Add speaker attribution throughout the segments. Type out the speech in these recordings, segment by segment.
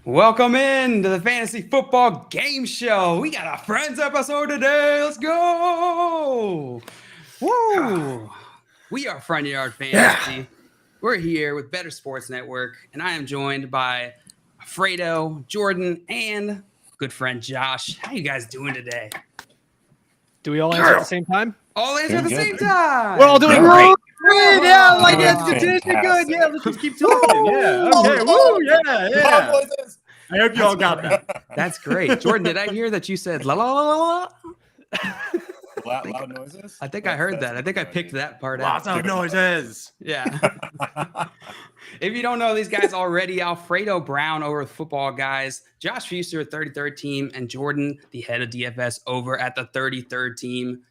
Speaker 1: Welcome in to the Fantasy Football Game Show. We got a Friends episode today. Let's go. Woo. We are Front Yard Fantasy. Yeah. We're here with Better Sports Network, and I am joined by Fredo, Jordan, and good friend Josh. How you guys doing today?
Speaker 2: Do we all answer at the same time?
Speaker 1: All answer at the same time.
Speaker 2: We're all doing great.
Speaker 1: Good.
Speaker 2: Yeah, like that's good. Yeah, let's just keep talking. Yeah. Okay. Woo. Yeah. I hope you all got that.
Speaker 1: That's great. Jordan, did I hear that you said la la la la?
Speaker 3: Loud noises?
Speaker 1: I think I heard that. I think I picked that part out.
Speaker 2: Lots of noises.
Speaker 1: Yeah. If you don't know these guys already, Alfredo Brown over with Football Guys, Josh Fuster at 33rd team, and Jordan, the head of DFS, over at the 33rd team.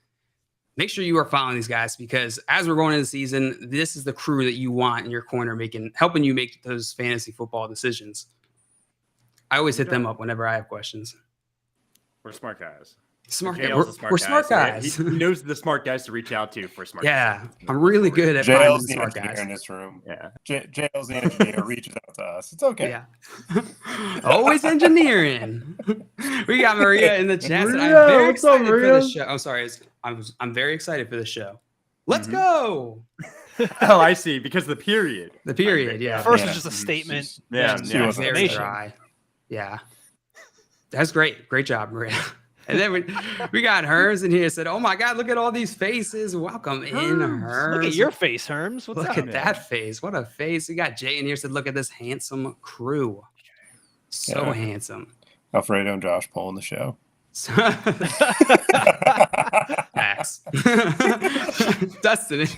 Speaker 1: Make sure you are following these guys because as we're going into the season, this is the crew that you want in your corner, helping you make those fantasy football decisions. I always hit them up whenever I have questions.
Speaker 2: We're smart guys.
Speaker 1: We're smart guys.
Speaker 2: He knows the smart guys to reach out to for smart guys.
Speaker 1: Yeah, I'm really good at finding the smart guys
Speaker 3: in this room.
Speaker 2: Yeah,
Speaker 3: Jail's the engineer reaches out to us. It's okay.
Speaker 1: Yeah, always engineering. We got Maria in the chat.
Speaker 2: Maria,
Speaker 1: I'm very
Speaker 2: what's up,
Speaker 1: excited for
Speaker 2: Maria?
Speaker 1: the show. I'm sorry, I'm very excited for the show. Let's go.
Speaker 2: Oh, I see. Because the period.
Speaker 1: The period. Yeah.
Speaker 4: First was just a statement.
Speaker 1: Very dry. Yeah, that's great. Great job, Maria. And then we got Herms in here. Said, "Oh my God, look at all these faces. Welcome in, Herms.
Speaker 4: Look at your face, Herms. What's
Speaker 1: look
Speaker 4: up,
Speaker 1: at
Speaker 4: man?
Speaker 1: that face. What a face. We got Jay in here. Said, look at this handsome crew. So handsome.
Speaker 3: Alfredo and Josh pulling the show.
Speaker 1: Facts. Dustin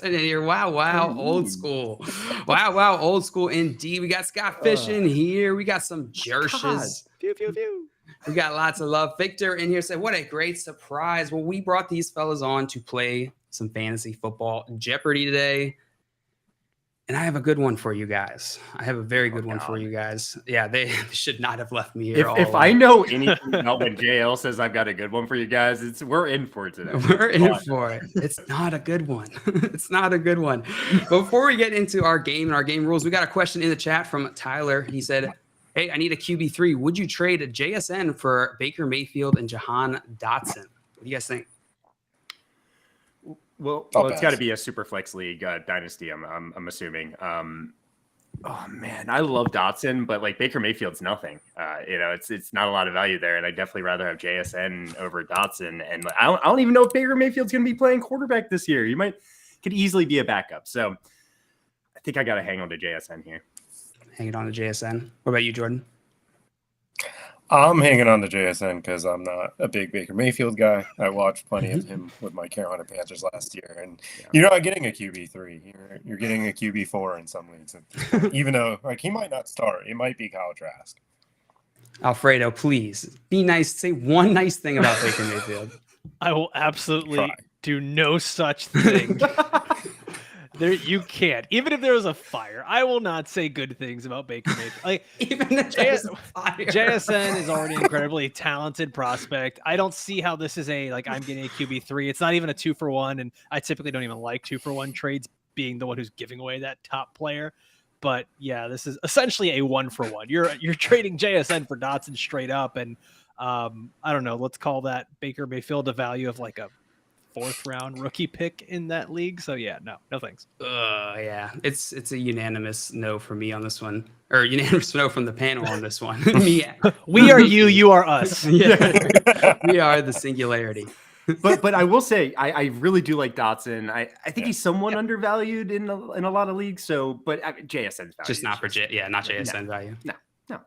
Speaker 1: in here. Wow, old school. Wow, old school indeed. We got Scott Fish in here. We got some Jershes.
Speaker 4: Pew, pew, pew.
Speaker 1: We got lots of love. Victor in here said, what a great surprise. Well, we brought these fellas on to play some fantasy football Jeopardy today. And I have a good one for you guys. I have a very good one for you guys. Yeah, they should not have left me here.
Speaker 2: If I know anything about when JL says I've got a good one for you guys, we're in for it today.
Speaker 1: We're in for it. It's not a good one. It's not a good one. Before we get into our game and our game rules, we got a question in the chat from Tyler. He said, hey, I need a QB3. Would you trade a JSN for Baker Mayfield and Jahan Dotson? What do you guys think?
Speaker 2: Well, it's got to be a super flex league dynasty. I'm assuming. Oh man, I love Dotson, but like Baker Mayfield's nothing. It's not a lot of value there, and I'd definitely rather have JSN over Dotson. And I don't even know if Baker Mayfield's going to be playing quarterback this year. Could easily be a backup. So I think I got to hang on to JSN here.
Speaker 1: Hanging on to JSN. What about you, Jordan?
Speaker 3: I'm hanging on to JSN because I'm not a big Baker Mayfield guy. I watched plenty of him with my Carolina Panthers last year, and you're not getting a QB3. You're getting a QB4 in some leagues. Even though he might not start, it might be Kyle Trask.
Speaker 1: Alfredo, please be nice. Say one nice thing about Baker Mayfield.
Speaker 4: I will absolutely do no such thing. You can't. Even if there was a fire, I will not say good things about Baker Mayfield. Like
Speaker 1: even if there's a fire.
Speaker 4: JSN is already an incredibly talented prospect. I don't see how this is I'm getting a QB3. It's not even a 2-for-1, and I typically don't even like 2-for-1 trades, being the one who's giving away that top player. But yeah, this is essentially a 1-for-1. You're trading JSN for Dotson straight up, and I don't know. Let's call that Baker Mayfield a value of like a 4th round rookie pick in that league. So yeah, no thanks.
Speaker 1: Yeah, it's a unanimous no for me on this one, or unanimous no from the panel on this one. Me,
Speaker 4: we are you are us.
Speaker 1: Yeah, we are the singularity.
Speaker 2: But I will say I really do like Dotson. I think he's somewhat undervalued in a lot of leagues. So, but JSN's value
Speaker 1: just not for not JSN value.
Speaker 2: No.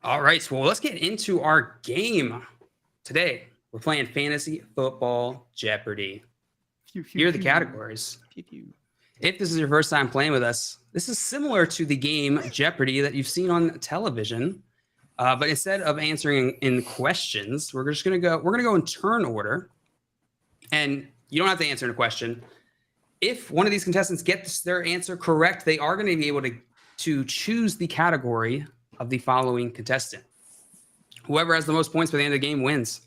Speaker 1: All right, so let's get into our game today. We're playing Fantasy Football Jeopardy. Here are the categories. If this is your first time playing with us, this is similar to the game Jeopardy that you've seen on television. But instead of answering in questions, we're gonna go in turn order. And you don't have to answer in a question. If one of these contestants gets their answer correct, they are going to be able to choose the category of the following contestant. Whoever has the most points by the end of the game wins.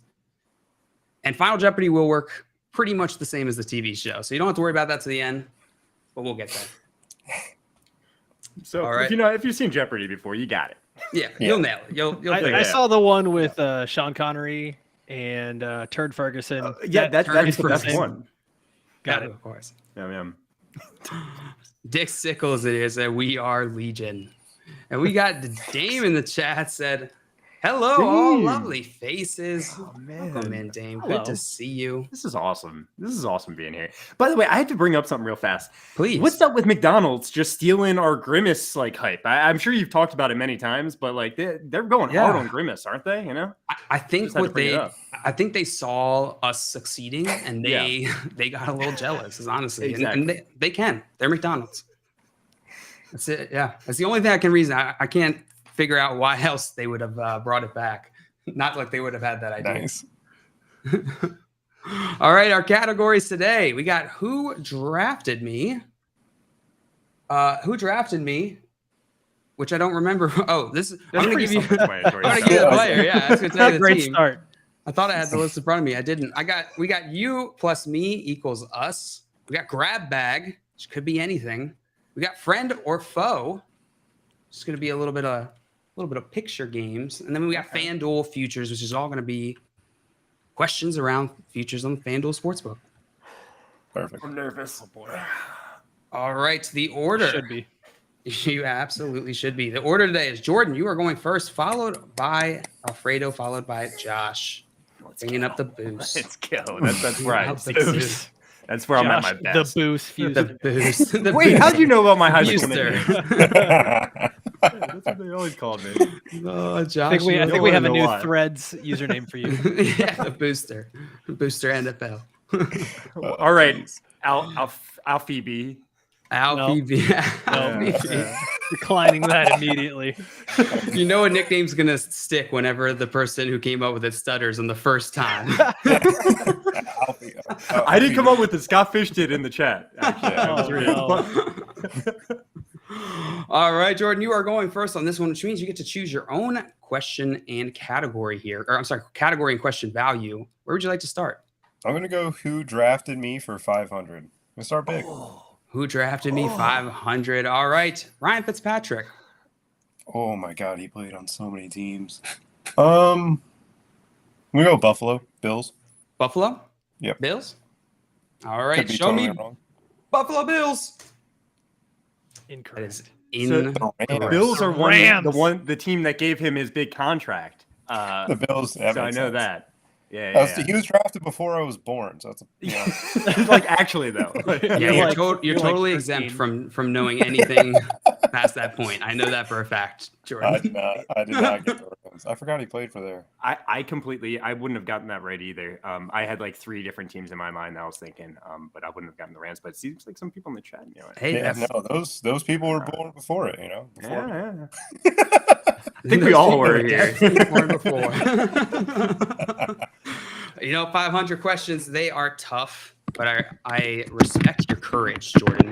Speaker 1: And Final Jeopardy will work pretty much the same as the TV show. So you don't have to worry about that to the end, but we'll get there.
Speaker 2: So
Speaker 1: all right.
Speaker 2: if you've seen Jeopardy before, you got it.
Speaker 1: Yeah, you'll nail it. You'll figure
Speaker 4: I
Speaker 1: it out.
Speaker 4: saw the one with Sean Connery and Turd Ferguson.
Speaker 2: That's the best
Speaker 1: Ferguson.
Speaker 2: one.
Speaker 4: Got
Speaker 1: Yeah,
Speaker 4: it.
Speaker 1: of course.
Speaker 2: Yeah.
Speaker 1: Dick Sickles it is, and we are Legion. And we got the Dame in the chat said, hello, all
Speaker 2: Dame.
Speaker 1: lovely faces.
Speaker 2: Oh, man.
Speaker 1: Welcome in, Dame.
Speaker 4: Hello.
Speaker 1: Good to see you.
Speaker 2: This is awesome. This is awesome being here. By the way, I have to bring up something real fast.
Speaker 1: Please.
Speaker 2: What's up with McDonald's just stealing our Grimace like hype? I'm sure you've talked about it many times, but like they're going hard on Grimace, aren't they? You know,
Speaker 1: I think
Speaker 2: Just had to
Speaker 1: what
Speaker 2: bring it
Speaker 1: they,
Speaker 2: up.
Speaker 1: I think they saw us succeeding, and they got a little jealous. Is honestly,
Speaker 2: Exactly.
Speaker 1: and they can. They're McDonald's. That's it. Yeah, that's the only thing I can reason. I can't figure out why else they would have brought it back. Not like they would have had that idea.
Speaker 3: Nice.
Speaker 1: All right, our categories today. We got who drafted me. Who drafted me? Which I don't remember. Oh, this is. I'm gonna give you. I'm gonna give you the player. Yeah, that's gonna tell you the
Speaker 4: Great
Speaker 1: team.
Speaker 4: start.
Speaker 1: I thought I had the list in front of me. I didn't. We got you plus me equals us. We got grab bag, which could be anything. We got friend or foe. It's gonna be a little bit of picture games, and then we got FanDuel futures, which is all gonna be questions around futures on the FanDuel Sportsbook.
Speaker 3: Perfect.
Speaker 2: I'm nervous. Oh boy.
Speaker 1: All right, the order.
Speaker 4: Should be.
Speaker 1: You absolutely should be. The order today is Jordan. You are going first, followed by Alfredo, followed by Josh. Bringing up the boost.
Speaker 2: Let's go. That's where I
Speaker 1: Help the boost.
Speaker 2: That's where I'm at my
Speaker 4: Josh,
Speaker 2: best.
Speaker 4: the boost fuse.
Speaker 1: The boost. The
Speaker 2: Wait,
Speaker 1: boost.
Speaker 2: how'd you know about my high school
Speaker 1: Booster.
Speaker 2: nickname? That's what they always called me.
Speaker 1: Oh, Josh.
Speaker 4: I think we
Speaker 2: don't
Speaker 4: have a
Speaker 2: wanna
Speaker 4: new
Speaker 2: know why.
Speaker 4: Threads username for you.
Speaker 1: Yeah, the booster. Booster NFL.
Speaker 2: All right, Alfie B.
Speaker 1: Alfie B. Alfie B.
Speaker 2: Yeah.
Speaker 4: Declining that immediately.
Speaker 1: You know a nickname's going to stick whenever the person who came up with it stutters on the first time.
Speaker 2: I didn't come up with it. Scott Fish did in the chat. Actually.
Speaker 4: Oh, no.
Speaker 1: All right, Jordan, you are going first on this one, which means you get to choose your own question and category here. Or I'm sorry, category and question value. Where would you like to start?
Speaker 3: I'm going to go who drafted me for 500. Let's start big.
Speaker 1: Who drafted me 500? All right, Ryan Fitzpatrick.
Speaker 3: Oh my God, he played on so many teams. I'm going to go Buffalo Bills.
Speaker 1: Buffalo?
Speaker 3: Yep.
Speaker 1: Bills? All
Speaker 3: Could
Speaker 1: right,
Speaker 3: be
Speaker 1: show
Speaker 3: totally
Speaker 1: me
Speaker 3: wrong.
Speaker 1: Buffalo Bills. That
Speaker 4: Incorrect.
Speaker 1: is
Speaker 3: The Rams.
Speaker 2: Bills are
Speaker 4: Rams.
Speaker 2: the team that gave him his big contract.
Speaker 3: The Bills.
Speaker 2: So I know that. Yeah,
Speaker 3: He was drafted before I was born, so that's
Speaker 2: like actually though.
Speaker 1: Yeah,
Speaker 4: You're
Speaker 1: you're,
Speaker 4: like-
Speaker 1: you're
Speaker 4: you're like
Speaker 1: totally
Speaker 4: 13.
Speaker 1: exempt from knowing anything past that point. I know that for a fact,
Speaker 3: I
Speaker 1: Jordan.
Speaker 3: did not get the Rams. I forgot he played for there.
Speaker 2: I wouldn't have gotten that right either. I had like 3 different teams in my mind that I was thinking, but I wouldn't have gotten the Rams. But it seems like some people in the chat, you know.
Speaker 1: Hey,
Speaker 3: Yeah,
Speaker 1: that's,
Speaker 3: no, those people were born before it, Before
Speaker 2: Yeah. I think we all were here.
Speaker 1: Before. 500 questions, they are tough, but I respect your courage, Jordan.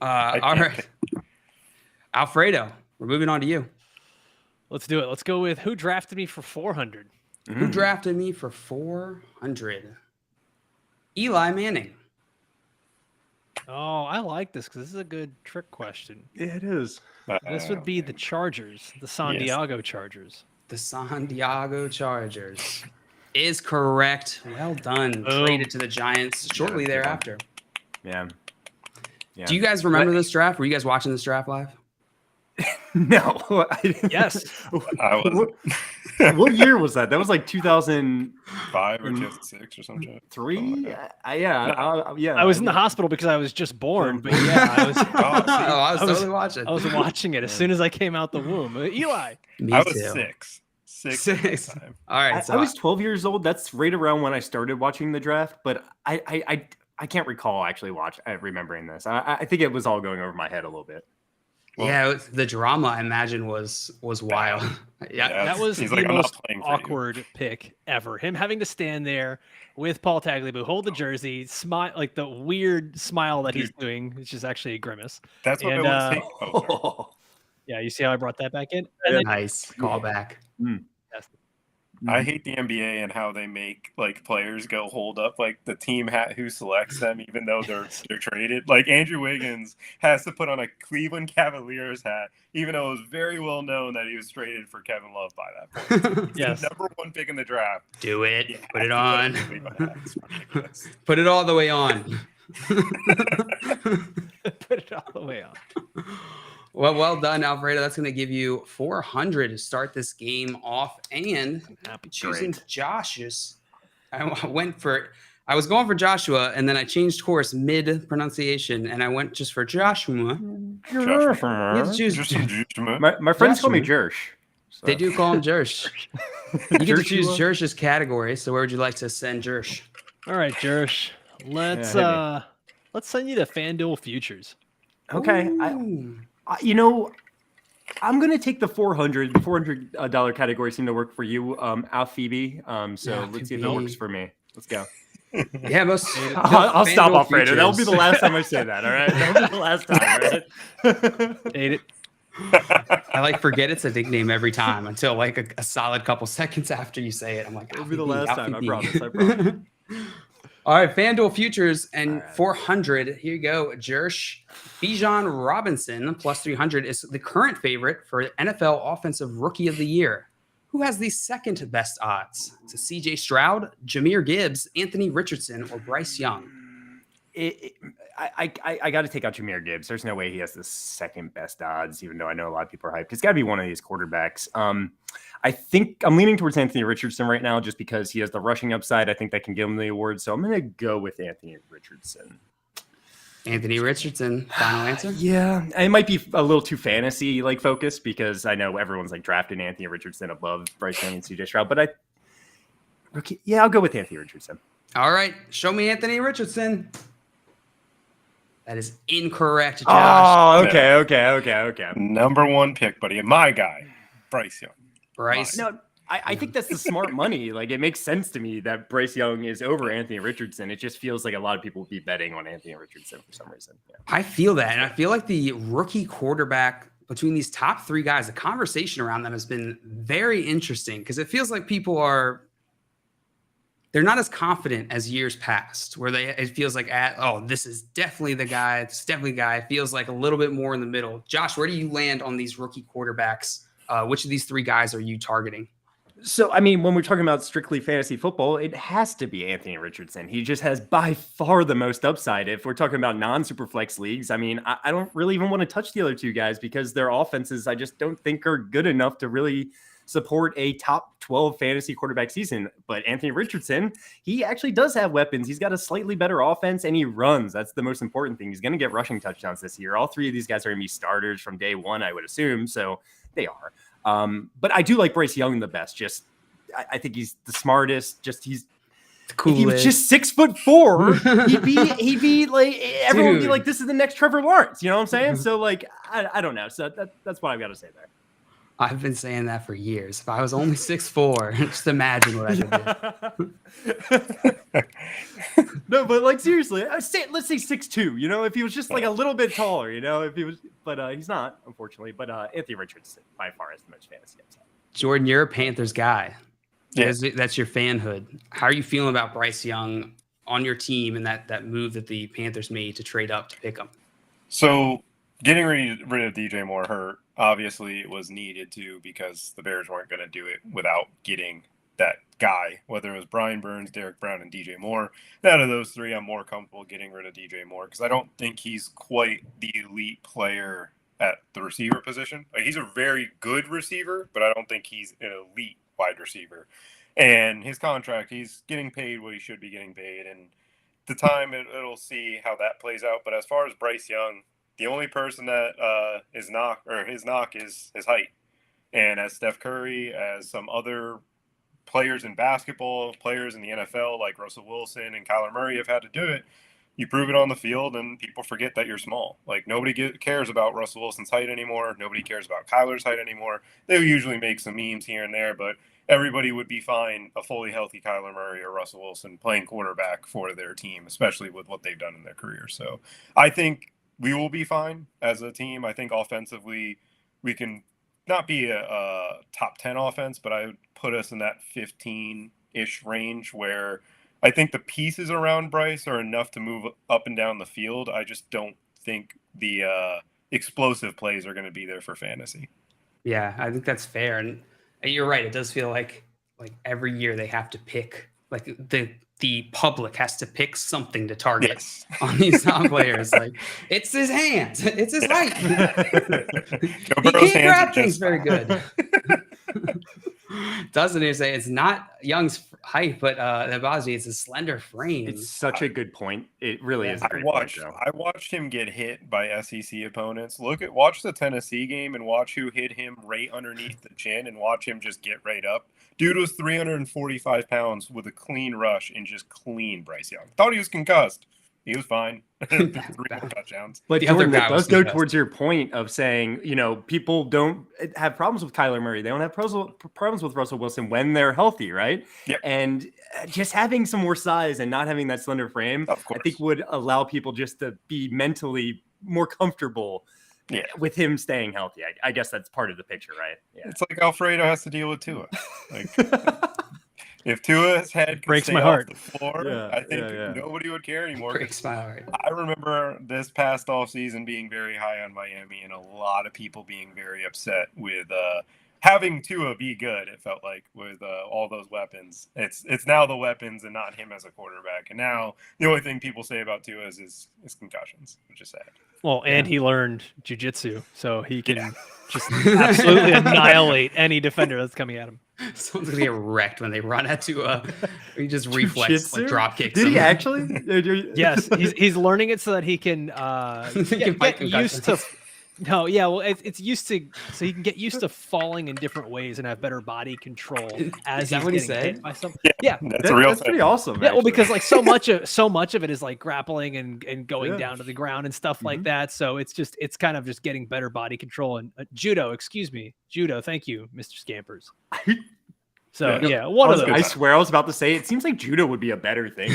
Speaker 1: All right. Alfredo, we're moving on to you.
Speaker 4: Let's do it. Let's go with who drafted me for 400.
Speaker 1: Who drafted me for 400? Eli Manning.
Speaker 4: Oh, I like this because this is a good trick question.
Speaker 2: Yeah, it is.
Speaker 4: This would be the Chargers, the San Diego Chargers.
Speaker 1: The San Diego Chargers is correct. Well done.
Speaker 4: Boom.
Speaker 1: Traded to the Giants shortly
Speaker 2: Yeah,
Speaker 1: thereafter.
Speaker 2: Yeah.
Speaker 1: Do you guys remember this draft? Were you guys watching this draft live?
Speaker 2: No.
Speaker 4: Yes.
Speaker 3: I was
Speaker 2: What year was that? That was like 2003.
Speaker 3: 5 or 2006 or something.
Speaker 2: Yeah.
Speaker 4: I was in the hospital because I was just born, but yeah, I was.
Speaker 1: I was
Speaker 4: I was-
Speaker 1: totally watching.
Speaker 4: I was watching it as soon as I came out the womb. Eli.
Speaker 1: Me
Speaker 3: I was
Speaker 1: too.
Speaker 3: 6. 6.
Speaker 1: Six.
Speaker 3: At the time.
Speaker 1: All right. So
Speaker 2: I was 12 years old. That's right around when I started watching the draft, but I can't recall actually remembering this. I think it was all going over my head a little bit.
Speaker 1: yeah, the drama I imagine was wild. Yeah.
Speaker 4: That was
Speaker 3: He's
Speaker 4: the
Speaker 3: like, "I'm not
Speaker 4: most
Speaker 3: playing for you."
Speaker 4: awkward pick ever. Him having to stand there with Paul Tagliabue, hold the jersey, smile, like the weird smile that he's doing, which is actually a grimace.
Speaker 3: That's what
Speaker 4: And,
Speaker 3: it was.
Speaker 2: Oh,
Speaker 4: Yeah, you see how I brought that back in? And then,
Speaker 1: Nice callback.
Speaker 3: I hate the NBA and how they make like players go hold up like the team hat who selects them, even though they're traded. Like Andrew Wiggins has to put on a Cleveland Cavaliers hat, even though it was very well known that he was traded for Kevin Love by that point. He's
Speaker 4: Yes.
Speaker 3: the number 1 pick in the draft.
Speaker 1: Do it.
Speaker 3: You
Speaker 1: Put
Speaker 3: have
Speaker 1: it
Speaker 3: to
Speaker 1: on.
Speaker 3: the Cleveland hat. It's ridiculous.
Speaker 1: Put it all the way on.
Speaker 4: Put it all the way on.
Speaker 1: Well done, Alfredo. That's going to give you 400 to start this game off. And
Speaker 4: Happy
Speaker 1: choosing
Speaker 2: Great.
Speaker 1: Josh's, I was going for Joshua, and then I changed course mid pronunciation, and I went just for Joshua. You have to choose.
Speaker 2: My friends call me Jersh. So.
Speaker 1: They do call him Jersh. You get to choose Jersh's category. So where would you like to send Jersh?
Speaker 4: All right, Jersh. Let's send you to FanDuel Futures.
Speaker 2: Okay.
Speaker 1: Ooh.
Speaker 2: I'm going to take the $400 category seem to work for you, Alphibi. So let's see if it works for me. Let's go.
Speaker 1: Yeah, most.
Speaker 2: I'll stop,
Speaker 1: FanDuel
Speaker 2: Alfredo. That'll be
Speaker 1: Futures.
Speaker 2: the last time I say that. All right. That'll be the last time. All right?
Speaker 4: Ate it.
Speaker 1: I forget it's a nickname every time until like a solid couple seconds after you say it. I'm like,
Speaker 2: It'll be the
Speaker 1: Alfie
Speaker 2: last
Speaker 1: B,
Speaker 2: time. I
Speaker 1: Alfie
Speaker 2: promise.
Speaker 1: B. All right, FanDuel Futures and
Speaker 2: All right.
Speaker 1: 400. Here you go. Jersh Bijan Robinson plus 300 is the current favorite for NFL Offensive Rookie of the Year. Who has the second best odds? It's CJ Stroud, Jahmyr Gibbs, Anthony Richardson, or Bryce Young?
Speaker 2: I got to take out Jahmyr Gibbs. There's no way he has the second best odds, even though I know a lot of people are hyped. It's got to be one of these quarterbacks. I think I'm leaning towards Anthony Richardson right now just because he has the rushing upside. I think that can give him the award. So I'm going to go with Anthony Richardson.
Speaker 1: Anthony Richardson, final answer?
Speaker 2: Yeah, it might be a little too fantasy focused because I know everyone's drafting Anthony Richardson above Bryce Young and CJ Stroud, but I'll go with Anthony Richardson.
Speaker 1: All right, show me Anthony Richardson. That is incorrect, Josh.
Speaker 2: Oh, okay.
Speaker 3: Number 1 pick, buddy. And my guy, Bryce Young.
Speaker 1: Bryce.
Speaker 2: No, I think that's the smart money. It makes sense to me that Bryce Young is over Anthony Richardson. It just feels like a lot of people would be betting on Anthony Richardson for some reason. Yeah.
Speaker 1: I feel that. And I feel like the rookie quarterback between these top 3 guys, the conversation around them has been very interesting because it feels like people they're not as confident as years past where it feels like, this is definitely the guy. It's definitely the guy. It feels like a little bit more in the middle. Josh, where do you land on these rookie quarterbacks? Which of these 3 guys are you targeting?
Speaker 2: So, when we're talking about strictly fantasy football, it has to be Anthony Richardson. He just has by far the most upside. If we're talking about non-superflex leagues, I don't really even want to touch the other 2 guys because their offenses I just don't think are good enough to really support a top 12 fantasy quarterback season. But Anthony Richardson, he actually does have weapons. He's got a slightly better offense and he runs. That's the most important thing. He's going to get rushing touchdowns this year. All 3 of these guys are going to be starters from day 1, I would assume. So they are. But I do like Bryce Young the best. I think he's the smartest. He's cool. If he was just 6'4", he'd be like everyone would be like, this is the next Trevor Lawrence. You know what I'm saying? So I don't know. So that's what I've got to say there.
Speaker 1: I've been saying that for years. If I was only 6'4", just imagine what I could do.
Speaker 2: No, but seriously, let's say 6'2". If he was just a little bit taller, if he was, but he's not, unfortunately. But Anthony Richardson by far is the most fantasy upside.
Speaker 1: Jordan, you're a Panthers guy.
Speaker 3: Yeah.
Speaker 1: That's your fanhood. How are you feeling about Bryce Young on your team and that move that the Panthers made to trade up to pick him?
Speaker 3: So getting rid of DJ Moore hurt. Obviously, it was needed to because the Bears weren't going to do it without getting that guy, whether it was Brian Burns, Derek Brown, and DJ Moore. Out of those 3, I'm more comfortable getting rid of DJ Moore because I don't think he's quite the elite player at the receiver position. He's a very good receiver, but I don't think he's an elite wide receiver. And his contract, he's getting paid what he should be getting paid. And the time, it'll see how that plays out. But as far as Bryce Young, the only person that his knock is his height. And as Steph Curry, as some other players in basketball, players in the NFL like Russell Wilson and Kyler Murray have had to do it, you prove it on the field and people forget that you're small. Nobody cares about Russell Wilson's height anymore. Nobody cares about Kyler's height anymore. They usually make some memes here and there, but everybody would be fine a fully healthy Kyler Murray or Russell Wilson playing quarterback for their team, especially with what they've done in their career. So I think we will be fine as a team. I think offensively we can not be a top 10 offense, but I would put us in that 15-ish range where I think the pieces around Bryce are enough to move up and down the field. I just don't think the explosive plays are going to be there for fantasy.
Speaker 1: Yeah, I think that's fair. And you're right. It does feel like every year they have to pick, like the public has to pick something to target on these top players. Like, it's his hands, it's his height. He can't grab things very good. Doesn't he say it's not Young's height, but Nabazi, it's his slender frame.
Speaker 2: It's such a good point. It really is a great point, Joe.
Speaker 3: I watched him get hit by SEC opponents. Watch the Tennessee game and watch who hit him right underneath the chin and watch him just get right up. Dude was 345 pounds with a clean rush and just clean Bryce Young. Thought he was concussed. He was fine. 3 touchdowns.
Speaker 2: But Jordan, that does go towards your point of saying, people don't have problems with Kyler Murray. They don't have problems with Russell Wilson when they're healthy, right?
Speaker 3: Yep.
Speaker 2: And just having some more size and not having that slender frame, I think would allow people just to be mentally more comfortable with him staying healthy. I guess that's part of the picture, right? Yeah.
Speaker 3: It's like Alfredo has to deal with Tua. Like, if Tua's head
Speaker 4: breaks my heart,
Speaker 3: the floor, I think nobody would care anymore.
Speaker 1: Breaks my heart.
Speaker 3: I remember this past offseason being very high on Miami and a lot of people being very upset with having Tua be good. It felt like with all those weapons. It's now the weapons and not him as a quarterback. And now the only thing people say about Tua is concussions, which is sad.
Speaker 4: Well, and he learned jiu-jitsu, so he can just absolutely annihilate any defender that's coming at him.
Speaker 1: Someone's gonna get wrecked when they run at Tua. He just reflex like drop kicks.
Speaker 2: Did he actually?
Speaker 4: Yes, he's learning it so that he can get used to. No, yeah, well, it's used to, so he can get used to falling in different ways and have better body control as he's getting hit by something. Yeah,
Speaker 2: that's pretty awesome.
Speaker 4: Yeah, well, because like so much of it is like grappling and going down to the ground and stuff like that. So it's kind of just getting better body control and judo. Thank you, Mr. Scampers. So one of those.
Speaker 2: I swear I was about to say it seems like judo would be a better thing.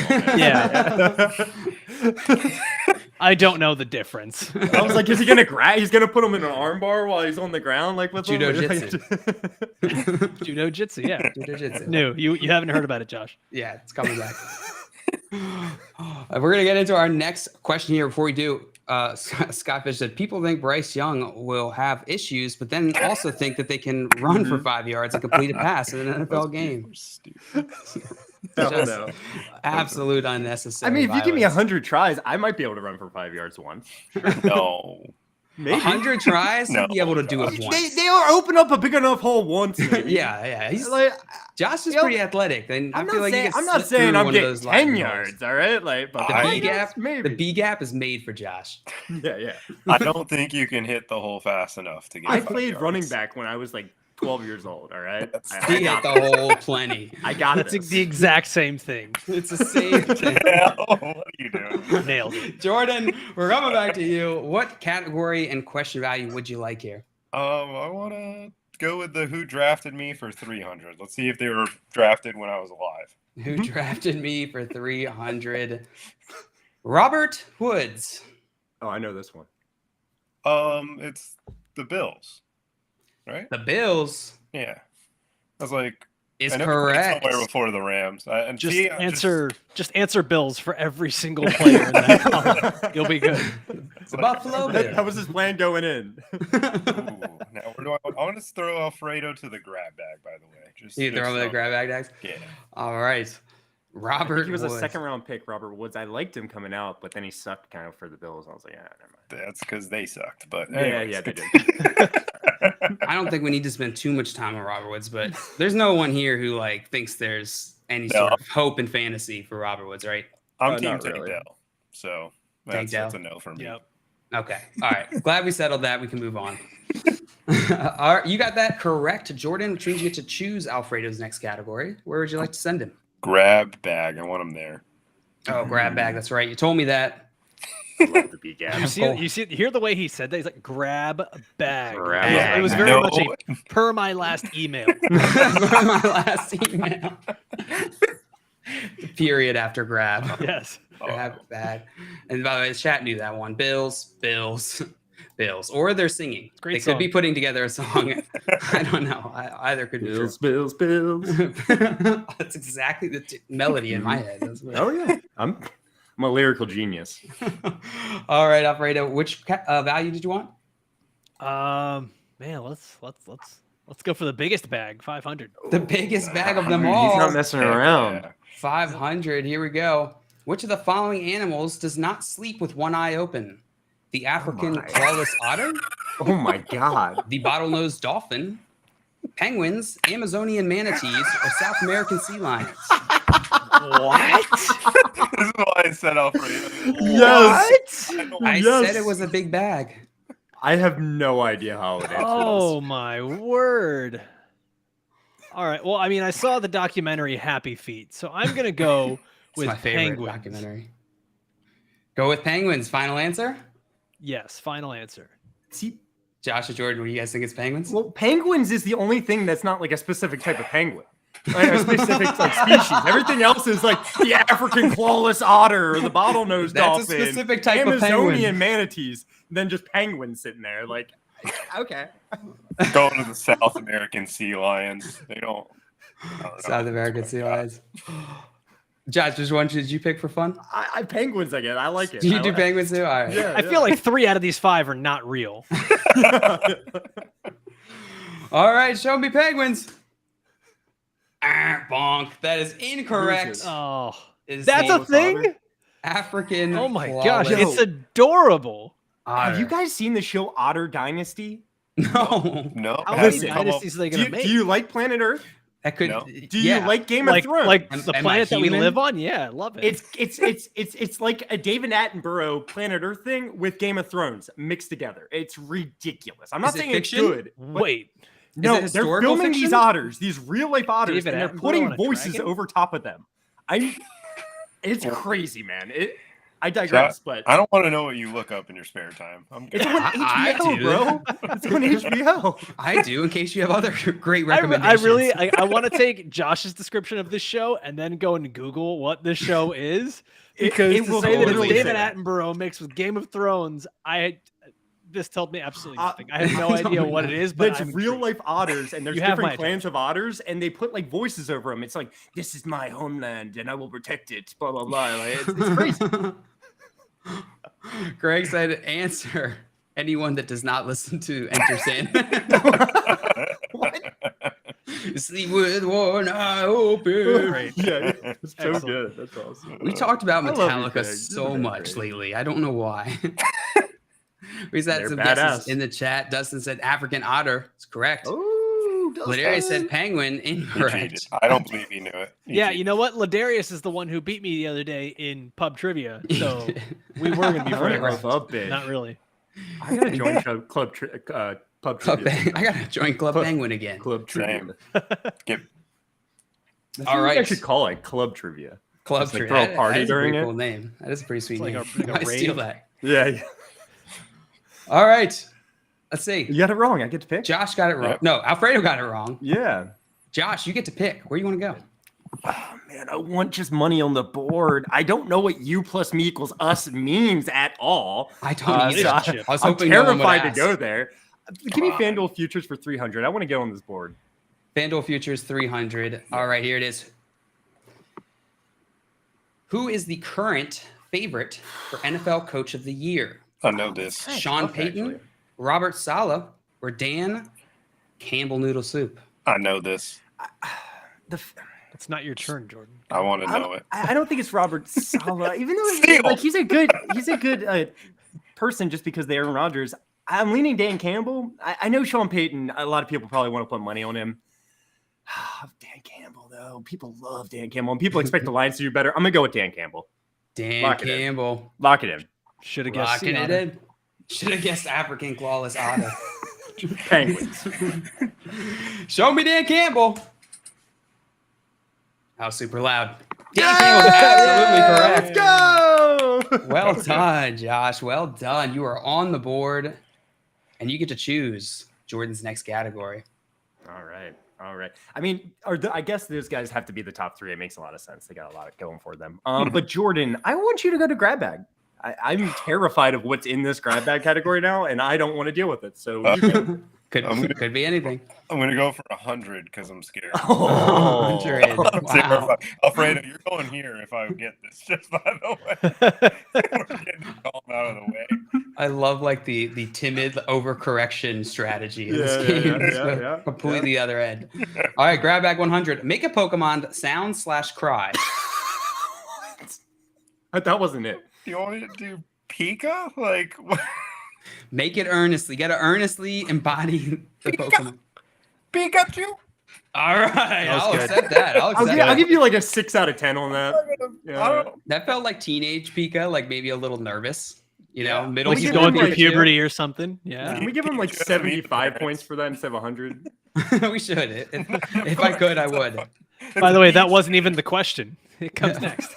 Speaker 4: I don't know the difference.
Speaker 2: I was like, is he gonna grab? He's gonna put him in an armbar while he's on the ground, like with
Speaker 1: judo jitsu.
Speaker 4: Judo jitsu, yeah.
Speaker 1: Judo jitsu.
Speaker 4: No, you haven't heard about it, Josh.
Speaker 1: Yeah, it's coming back. We're gonna get into our next question here. Before we do, Scott Fish said people think Bryce Young will have issues, but then also think that they can run for 5 yards and complete a pass in an NFL game.
Speaker 2: No.
Speaker 1: Absolute unnecessary.
Speaker 2: I mean, if you give me 100 tries, I might be able to run for 5 yards once.
Speaker 3: No.
Speaker 2: Maybe
Speaker 1: 100 tries, you'd be able to do it once.
Speaker 2: They are open up a big enough hole once.
Speaker 1: yeah. He's like, Josh is pretty athletic. And
Speaker 2: I'm not saying I'm getting 10 yards. All right, like, but
Speaker 1: the B gap is made for Josh.
Speaker 2: Yeah.
Speaker 3: I don't think you can hit the hole fast enough to get.
Speaker 2: I played running back when I was like 12 years old. All right,
Speaker 1: he hit the hole plenty.
Speaker 2: I got it.
Speaker 4: It's the exact same thing.
Speaker 1: It's the same thing.
Speaker 3: What are you doing?
Speaker 4: Nailed it.
Speaker 1: Jordan, we're coming back to you. What category and question value would you like here?
Speaker 3: I want to go with the who drafted me for 300. Let's see if they were drafted when I was alive.
Speaker 1: Who drafted me for 300? Robert Woods.
Speaker 2: Oh, I know this one.
Speaker 3: It's the Bills, right?
Speaker 1: The Bills.
Speaker 3: Yeah, I was like,
Speaker 1: is correct.
Speaker 3: Somewhere before the Rams.
Speaker 1: Just
Speaker 4: answer Bills for every single player in that column. You'll be good.
Speaker 1: It's Buffalo Bills.
Speaker 2: That was his plan going in.
Speaker 3: Now where do I want to throw Alfredo to the grab bag, by the way.
Speaker 1: You throw him in the grab bag next?
Speaker 3: Yeah.
Speaker 1: All right. Robert
Speaker 2: he was
Speaker 1: Woods.
Speaker 2: A second round pick, Robert Woods. I liked him coming out, but then he sucked kind of for the Bills. I was like, never mind.
Speaker 3: That's because they sucked. But
Speaker 2: yeah, they did.
Speaker 1: I don't think we need to spend too much time on Robert Woods, but there's no one here who like thinks there's any sort of hope in fantasy for Robert Woods, right?
Speaker 3: I'm team Tank Dell, so that's a no for me.
Speaker 4: Yep.
Speaker 1: Okay. All right. Glad we settled that. We can move on. All right. You got that correct, Jordan, which means you get to choose Alfredo's next category. Where would you like to send him?
Speaker 3: Grab bag. I want him there.
Speaker 1: Oh, grab bag. That's right. You told me that.
Speaker 2: I love the B gap.
Speaker 4: You hear the way he said that? He's like, grab bag.
Speaker 2: Bag.
Speaker 4: It was very much a per my last email.
Speaker 1: My last email. Period after grab.
Speaker 4: Yes.
Speaker 1: Grab bag. And by the way, the chat knew that one. Bills. Bills, or they're singing.
Speaker 4: Great
Speaker 1: They could be
Speaker 4: song.
Speaker 1: putting together a song. I don't know. Either could be true.
Speaker 2: Bills.
Speaker 1: That's exactly the melody in my head. That's weird.
Speaker 2: Oh yeah, I'm a lyrical genius.
Speaker 1: All right, Alfredo. Which value did you want?
Speaker 4: Man, let's go for the biggest bag, 500.
Speaker 1: The biggest bag of them
Speaker 2: He's
Speaker 1: all.
Speaker 2: not messing around.
Speaker 1: 500. Here we go. Which of the following animals does not sleep with one eye open? The African
Speaker 2: my.
Speaker 1: clawless otter,
Speaker 2: Oh my god.
Speaker 1: the bottlenose dolphin, penguins, Amazonian manatees, or South American sea lions?
Speaker 4: What?
Speaker 3: This is why I said Alfredo.
Speaker 2: Yes.
Speaker 1: I
Speaker 2: Yes.
Speaker 1: said it was a big bag.
Speaker 2: I have no idea how it is.
Speaker 4: Oh my word. All right. Well, I mean, I saw the documentary Happy Feet, so I'm gonna go
Speaker 1: It's
Speaker 4: with
Speaker 1: my favorite
Speaker 4: penguins.
Speaker 1: documentary. Go with penguins. Final answer?
Speaker 4: Yes, final answer.
Speaker 2: See,
Speaker 1: Josh and Jordan, what do you guys think it's penguins?
Speaker 2: well, penguins is the only thing that's not like a specific type of penguin. Like a specific like species. Everything else is like the African clawless otter or the bottlenose
Speaker 1: That's
Speaker 2: dolphin.
Speaker 1: a specific type of
Speaker 2: Amazonian
Speaker 1: penguin.
Speaker 2: manatees, then just penguins sitting there. Like, okay.
Speaker 3: Going to the South American sea lions. They don't. I don't know.
Speaker 1: South American sea lions. Josh, which one did you pick for fun?
Speaker 2: I penguins again. I like it.
Speaker 1: Do you
Speaker 2: I
Speaker 1: do
Speaker 2: like-
Speaker 1: penguins too? All right.
Speaker 2: Yeah,
Speaker 4: I feel like 3 out of these 5 are not real.
Speaker 1: All right, show me penguins. Bonk. That is incorrect.
Speaker 4: Oh,
Speaker 1: It is
Speaker 4: that's a
Speaker 1: the
Speaker 4: thing?
Speaker 1: African.
Speaker 4: Oh my gosh,
Speaker 1: clawless
Speaker 4: it's adorable.
Speaker 2: Have you
Speaker 1: otter.
Speaker 2: guys seen the show Otter Dynasty?
Speaker 1: No,
Speaker 3: No.
Speaker 4: How
Speaker 3: hasn't
Speaker 4: many
Speaker 3: come up-
Speaker 4: dynasties are they
Speaker 2: Do
Speaker 4: gonna
Speaker 2: you,
Speaker 4: make?
Speaker 2: do you like Planet Earth?
Speaker 1: that could.
Speaker 3: No.
Speaker 2: Do you
Speaker 1: yeah.
Speaker 2: like Game of
Speaker 4: like
Speaker 2: Thrones?
Speaker 4: like
Speaker 1: Am-
Speaker 4: the
Speaker 1: am I
Speaker 4: planet that we
Speaker 1: human?
Speaker 4: live on? Yeah, I love it.
Speaker 2: It's like a David Attenborough Planet Earth thing with Game of Thrones mixed together. It's ridiculous. I'm not
Speaker 1: Is it
Speaker 2: saying
Speaker 1: fiction?
Speaker 2: it's good. but
Speaker 4: Wait.
Speaker 2: no,
Speaker 1: it
Speaker 2: they're
Speaker 1: historical
Speaker 2: filming these
Speaker 1: fiction?
Speaker 2: otters, these real life otters,
Speaker 4: David
Speaker 2: and they're
Speaker 4: Attenborough
Speaker 2: putting
Speaker 4: on a
Speaker 2: voices
Speaker 4: dragon?
Speaker 2: over top of them. It's crazy, man. I digress, but
Speaker 3: I don't want to know what you look up in your spare time. I'm good.
Speaker 2: it's on
Speaker 1: I
Speaker 2: HBO,
Speaker 1: do.
Speaker 2: bro. It's on HBO.
Speaker 1: I do. In case you have other great
Speaker 4: I
Speaker 1: recommendations.
Speaker 4: really I want to take Josh's description of this show and then go and Google what this show is because
Speaker 2: it
Speaker 4: to
Speaker 2: will
Speaker 4: say that it's
Speaker 1: totally
Speaker 4: David
Speaker 1: say that.
Speaker 4: Attenborough mixed with Game of Thrones, this told me absolutely nothing. I have
Speaker 1: I
Speaker 4: no
Speaker 1: don't
Speaker 4: idea
Speaker 1: know.
Speaker 4: what it is,
Speaker 2: But
Speaker 4: but
Speaker 2: it's
Speaker 4: I'm
Speaker 2: real
Speaker 4: intrigued.
Speaker 2: life otters, and there's
Speaker 4: You have my
Speaker 2: different clans of otters, and they put like voices over them. It's like, this is my homeland, and I will protect it. Blah blah blah. Like, it's crazy.
Speaker 1: Greg said, "Answer anyone that does not listen to Enter Sandman."
Speaker 2: What?
Speaker 1: Sleep with one eye open.
Speaker 4: Great.
Speaker 2: Yeah, it's so
Speaker 4: Excellent.
Speaker 2: good. That's awesome.
Speaker 1: We talked about
Speaker 2: I love you,
Speaker 1: Metallica
Speaker 2: Greg.
Speaker 1: so
Speaker 2: You're
Speaker 1: much
Speaker 2: great.
Speaker 1: lately. I don't know why. We had
Speaker 2: They're
Speaker 1: some
Speaker 2: badass.
Speaker 1: guesses in the chat. Dustin said African otter. It's correct.
Speaker 2: Oh,
Speaker 1: Ladarius said penguin.
Speaker 3: He cheated.
Speaker 1: Incorrect.
Speaker 3: I don't believe he knew it. He
Speaker 4: Yeah,
Speaker 3: cheated.
Speaker 4: you know what? Ladarius is the one who beat me the other day in pub trivia. So we were gonna be friends. Not really.
Speaker 2: I gotta join pub
Speaker 1: Club
Speaker 2: trivia.
Speaker 1: I gotta join Club Penguin again.
Speaker 2: Club trivia.
Speaker 3: Get-
Speaker 1: All right.
Speaker 2: I should call it club trivia.
Speaker 1: Club
Speaker 2: Just, like,
Speaker 1: Trivia.
Speaker 2: throw a
Speaker 1: That-
Speaker 2: party
Speaker 1: that is a
Speaker 2: during
Speaker 1: pretty
Speaker 2: it.
Speaker 1: cool name. That is a pretty sweet
Speaker 4: like
Speaker 1: name.
Speaker 4: a
Speaker 1: I steal
Speaker 4: rave.
Speaker 1: that.
Speaker 2: Yeah.
Speaker 1: All right. Let's see.
Speaker 2: You got it wrong. I get to pick.
Speaker 1: Josh got it wrong.
Speaker 3: Yeah.
Speaker 1: No, Alfredo got it wrong.
Speaker 2: Yeah.
Speaker 1: Josh, you get to pick. Where do you want to go?
Speaker 2: Oh, man, I want just money on the board. I don't know what U plus me equals us means at all.
Speaker 1: I don't either.
Speaker 2: so
Speaker 1: I was
Speaker 2: I'm
Speaker 1: hoping no one would
Speaker 2: terrified to
Speaker 1: ask.
Speaker 2: go there. Give me FanDuel futures for 300. I want to get on this board.
Speaker 1: FanDuel Futures 300. All right, here it is. Who is the current favorite for NFL Coach of the Year?
Speaker 3: I know this.
Speaker 1: Sean
Speaker 2: tough,
Speaker 1: Payton,
Speaker 2: actually.
Speaker 1: Robert Saleh, or Dan Campbell Noodle Soup?
Speaker 3: I know this.
Speaker 4: It's not your turn, Jordan.
Speaker 3: I want to know it.
Speaker 2: I don't think it's Robert Saleh, even though
Speaker 3: Steal.
Speaker 2: like he's a good person just because they Aaron Rodgers. I'm leaning Dan Campbell. I know Sean Payton. A lot of people probably want to put money on him. Dan Campbell, though, people love Dan Campbell, and people expect the Lions to do better. I'm gonna go with Dan Campbell.
Speaker 1: Dan
Speaker 2: Lock it in.
Speaker 1: Campbell.
Speaker 2: Lock it in.
Speaker 4: Should have guessed.
Speaker 1: Rocking it
Speaker 4: Seattle.
Speaker 1: in. Should have guessed African Clawless Otter.
Speaker 2: Penguins.
Speaker 1: Show me Dan Campbell. That was super loud. Dan Campbell's absolutely correct.
Speaker 2: Let's go.
Speaker 1: Well done, Josh. Well done. You are on the board, and you get to choose Jordan's next category.
Speaker 2: All right. All right. I mean, I guess those guys have to be the top three. It makes a lot of sense. They got a lot going for them. But Jordan, I want you to go to grab bag. I'm terrified of what's in this grab bag category now, and I don't want to deal with it. So
Speaker 1: could be anything.
Speaker 3: I'm gonna go for 100 because I'm scared.
Speaker 2: Oh,
Speaker 1: 100.
Speaker 3: I'm
Speaker 1: Wow.
Speaker 3: terrified. Alfredo, you're going here if I get this. Just by the way, we're getting calm out of the way.
Speaker 1: I love like the timid overcorrection strategy in this
Speaker 2: Yeah,
Speaker 1: game. It's
Speaker 2: yeah.
Speaker 1: completely the other end. All right, grab bag 100. Make a Pokemon sound/cry.
Speaker 2: that wasn't it.
Speaker 3: Do you want me to do Pika? Like,
Speaker 1: Make it earnestly. Got to earnestly embody the Pokemon.
Speaker 3: Pikachu?
Speaker 1: All right,
Speaker 4: That was
Speaker 1: I'll
Speaker 4: good.
Speaker 1: accept that.
Speaker 2: I'll give you like a 6 out of 10 on that. Yeah.
Speaker 1: That felt like teenage Pika, like maybe a little nervous. You know,
Speaker 3: Yeah.
Speaker 1: middle
Speaker 4: Like he's
Speaker 1: school
Speaker 4: going through
Speaker 1: Pikachu.
Speaker 4: puberty or something. Yeah.
Speaker 2: Can we give him like
Speaker 3: Just
Speaker 2: 75
Speaker 3: me.
Speaker 2: points for that instead of 100?
Speaker 1: We should. If I could, I would.
Speaker 4: By the way, that wasn't even the question. It comes next.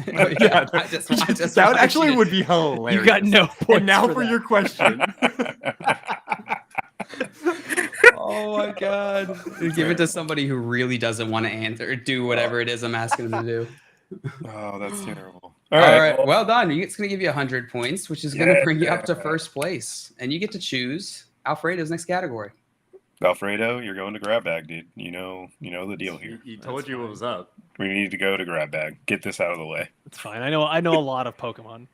Speaker 2: Yeah,
Speaker 1: I just
Speaker 2: that
Speaker 1: want
Speaker 2: actually
Speaker 1: you
Speaker 2: would be hilarious.
Speaker 4: You got no points.
Speaker 2: And now for
Speaker 4: that.
Speaker 2: your question.
Speaker 1: Oh my god! Give it to somebody who really doesn't want to answer or do whatever it is I'm asking them to do.
Speaker 3: Oh, that's terrible.
Speaker 1: All right, well done. It's going to give you 100 points, which is going to bring you up to
Speaker 3: Yeah.
Speaker 1: first place, and you get to choose Alfredo's next category.
Speaker 3: Alfredo, you're going to grab bag, dude. You know the deal here.
Speaker 2: He told you what was up.
Speaker 3: We need to go to grab bag. Get this out of the way.
Speaker 4: It's fine. I know a lot of Pokemon.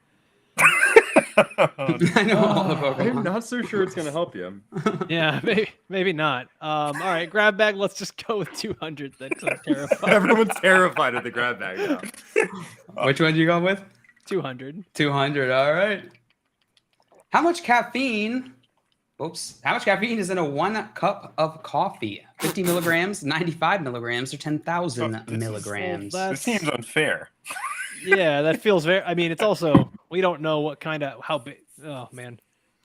Speaker 1: I know all the
Speaker 2: I'm
Speaker 1: Pokemon.
Speaker 2: not so sure it's going to help you.
Speaker 4: Yeah, maybe not. All right, grab bag. Let's just go with 200. That's terrifying.
Speaker 2: Everyone's terrified of the grab bag now.
Speaker 1: Which one do you go with?
Speaker 4: 200.
Speaker 1: 200. All right. How much caffeine? Oops. How much caffeine is in a 1 cup of coffee? 50 milligrams, 95 milligrams, or 10,000
Speaker 3: Oh, this is-
Speaker 1: milligrams?
Speaker 3: This seems unfair.
Speaker 4: Yeah, that feels very. I mean, it's also we don't know what kind of how big. Oh man.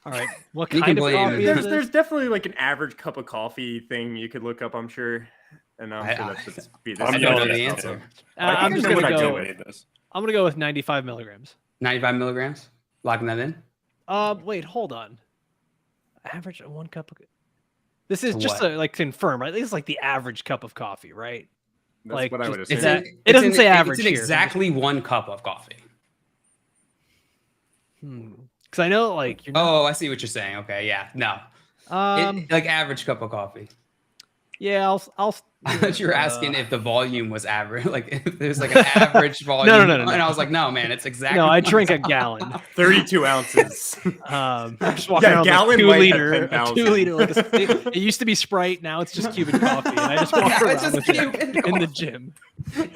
Speaker 4: All right, what
Speaker 1: You
Speaker 4: kind
Speaker 1: can
Speaker 4: of
Speaker 1: blame-
Speaker 4: coffee is
Speaker 2: There's,
Speaker 4: this?
Speaker 2: there's definitely like an average cup of coffee thing you could look up, I'm sure. And I'm sure
Speaker 1: I-
Speaker 2: that should be
Speaker 3: I'm
Speaker 1: I
Speaker 2: this.
Speaker 1: don't know
Speaker 3: gonna-
Speaker 1: the answer.
Speaker 4: I'm
Speaker 2: I
Speaker 4: just
Speaker 2: know
Speaker 4: gonna
Speaker 2: what I
Speaker 4: go.
Speaker 2: do.
Speaker 4: I'm gonna go with 95 milligrams.
Speaker 1: 95 milligrams? Locking that in?
Speaker 4: Wait, hold on. Average 1 cup of. This is
Speaker 1: To
Speaker 4: just
Speaker 1: what?
Speaker 4: to like confirm, right? This is like the average cup of coffee, right?
Speaker 2: That's
Speaker 4: like,
Speaker 2: what I would
Speaker 4: just-
Speaker 2: assume.
Speaker 4: is that- it doesn't say average
Speaker 1: It's
Speaker 4: here.
Speaker 1: exactly 1 cup of coffee.
Speaker 4: Because I know like you're.
Speaker 1: Oh, I see what you're saying. Okay, yeah. No. Like average cup of coffee.
Speaker 4: Yeah, I'll.
Speaker 1: I thought you were asking if the volume was average, like if there's like an average volume.
Speaker 4: No.
Speaker 1: And I was like, no, man, it's exactly.
Speaker 4: No, I
Speaker 1: 1
Speaker 4: drink a
Speaker 1: cup.
Speaker 4: gallon.
Speaker 2: 32 ounces.
Speaker 4: I'm just walking
Speaker 2: Yeah,
Speaker 4: around with
Speaker 2: gallon
Speaker 4: a 2
Speaker 2: might have
Speaker 4: liter,
Speaker 2: 10,000.
Speaker 4: 2 liter. Like it used to be Sprite, now it's just Cuban coffee, and I just walk
Speaker 1: Yeah,
Speaker 4: around
Speaker 1: it's just
Speaker 4: with it
Speaker 1: Cuban
Speaker 4: in the
Speaker 1: coffee.
Speaker 4: gym.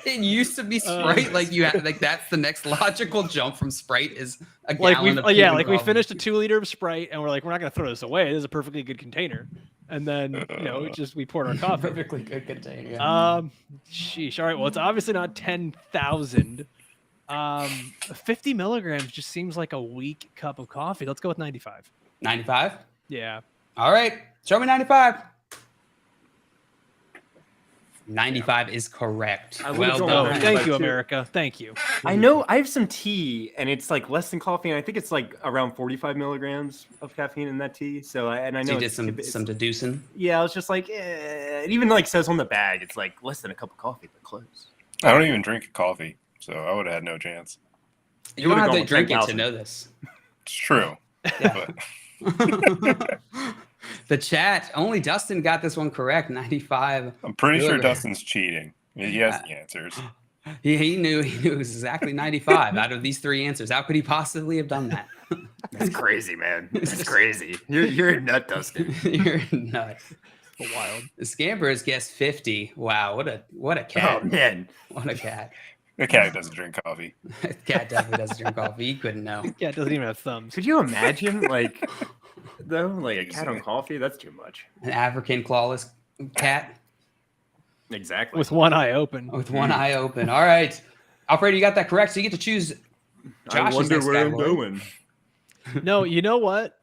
Speaker 1: It used to be Sprite. Like you had, like that's the next logical jump from Sprite is a
Speaker 4: Like
Speaker 1: gallon of
Speaker 4: we
Speaker 1: Cuban
Speaker 4: we
Speaker 1: coffee.
Speaker 4: finished a 2 liter of Sprite, and we're like, we're not gonna throw this away. This is a perfectly good container. And then we poured our coffee.
Speaker 1: Perfectly good container. Yeah.
Speaker 4: Sheesh. All right. Well, it's obviously not 10,000. 50 milligrams just seems like a weak cup of coffee. Let's go with 95.
Speaker 1: 95.
Speaker 4: Yeah.
Speaker 1: All right, show me 95. 95 is correct.
Speaker 2: I would've
Speaker 1: Well
Speaker 2: gone
Speaker 4: Oh,
Speaker 2: with
Speaker 1: done.
Speaker 2: 95.
Speaker 4: thank you,
Speaker 2: too.
Speaker 4: America. Thank you.
Speaker 2: I know I have some tea, and it's like less than coffee, and I think it's like around 45 milligrams of caffeine in that tea. So I know
Speaker 1: So you did
Speaker 2: it's-
Speaker 1: some deducing.
Speaker 2: Yeah, I was just like, it even like says on the bag, it's like less than a cup of coffee, but close.
Speaker 3: I don't even drink coffee, so I would have had no chance.
Speaker 1: You don't
Speaker 2: would've
Speaker 1: have
Speaker 2: gone
Speaker 1: to
Speaker 2: with
Speaker 1: drink it to
Speaker 2: 10,000.
Speaker 1: know this.
Speaker 3: It's true.
Speaker 1: Yeah.
Speaker 3: But
Speaker 1: The chat, only Dustin got this one correct. 95.
Speaker 3: I'm pretty sure
Speaker 1: Really?
Speaker 3: Dustin's cheating. He has the answers.
Speaker 1: He knew exactly 95 out of these 3 answers. How could he possibly have done that?
Speaker 2: That's crazy, man. That's crazy. You're a nut, Dustin.
Speaker 1: You're nuts.
Speaker 4: Wild.
Speaker 1: The Scamper has guessed 50. Wow, what a cat.
Speaker 2: Oh man.
Speaker 1: What a cat.
Speaker 3: The cat doesn't drink coffee.
Speaker 1: Cat definitely doesn't drink coffee. He couldn't know.
Speaker 4: Yeah, it doesn't even have thumbs.
Speaker 2: Could you imagine, like, though, like a cat on coffee? That's too much.
Speaker 1: An African clawless cat
Speaker 2: Exactly.
Speaker 4: With one eye open.
Speaker 1: with one eye open. All right. Alfredo, you got that correct. So you get to choose Josh's next category.
Speaker 2: going.
Speaker 4: No, you know what?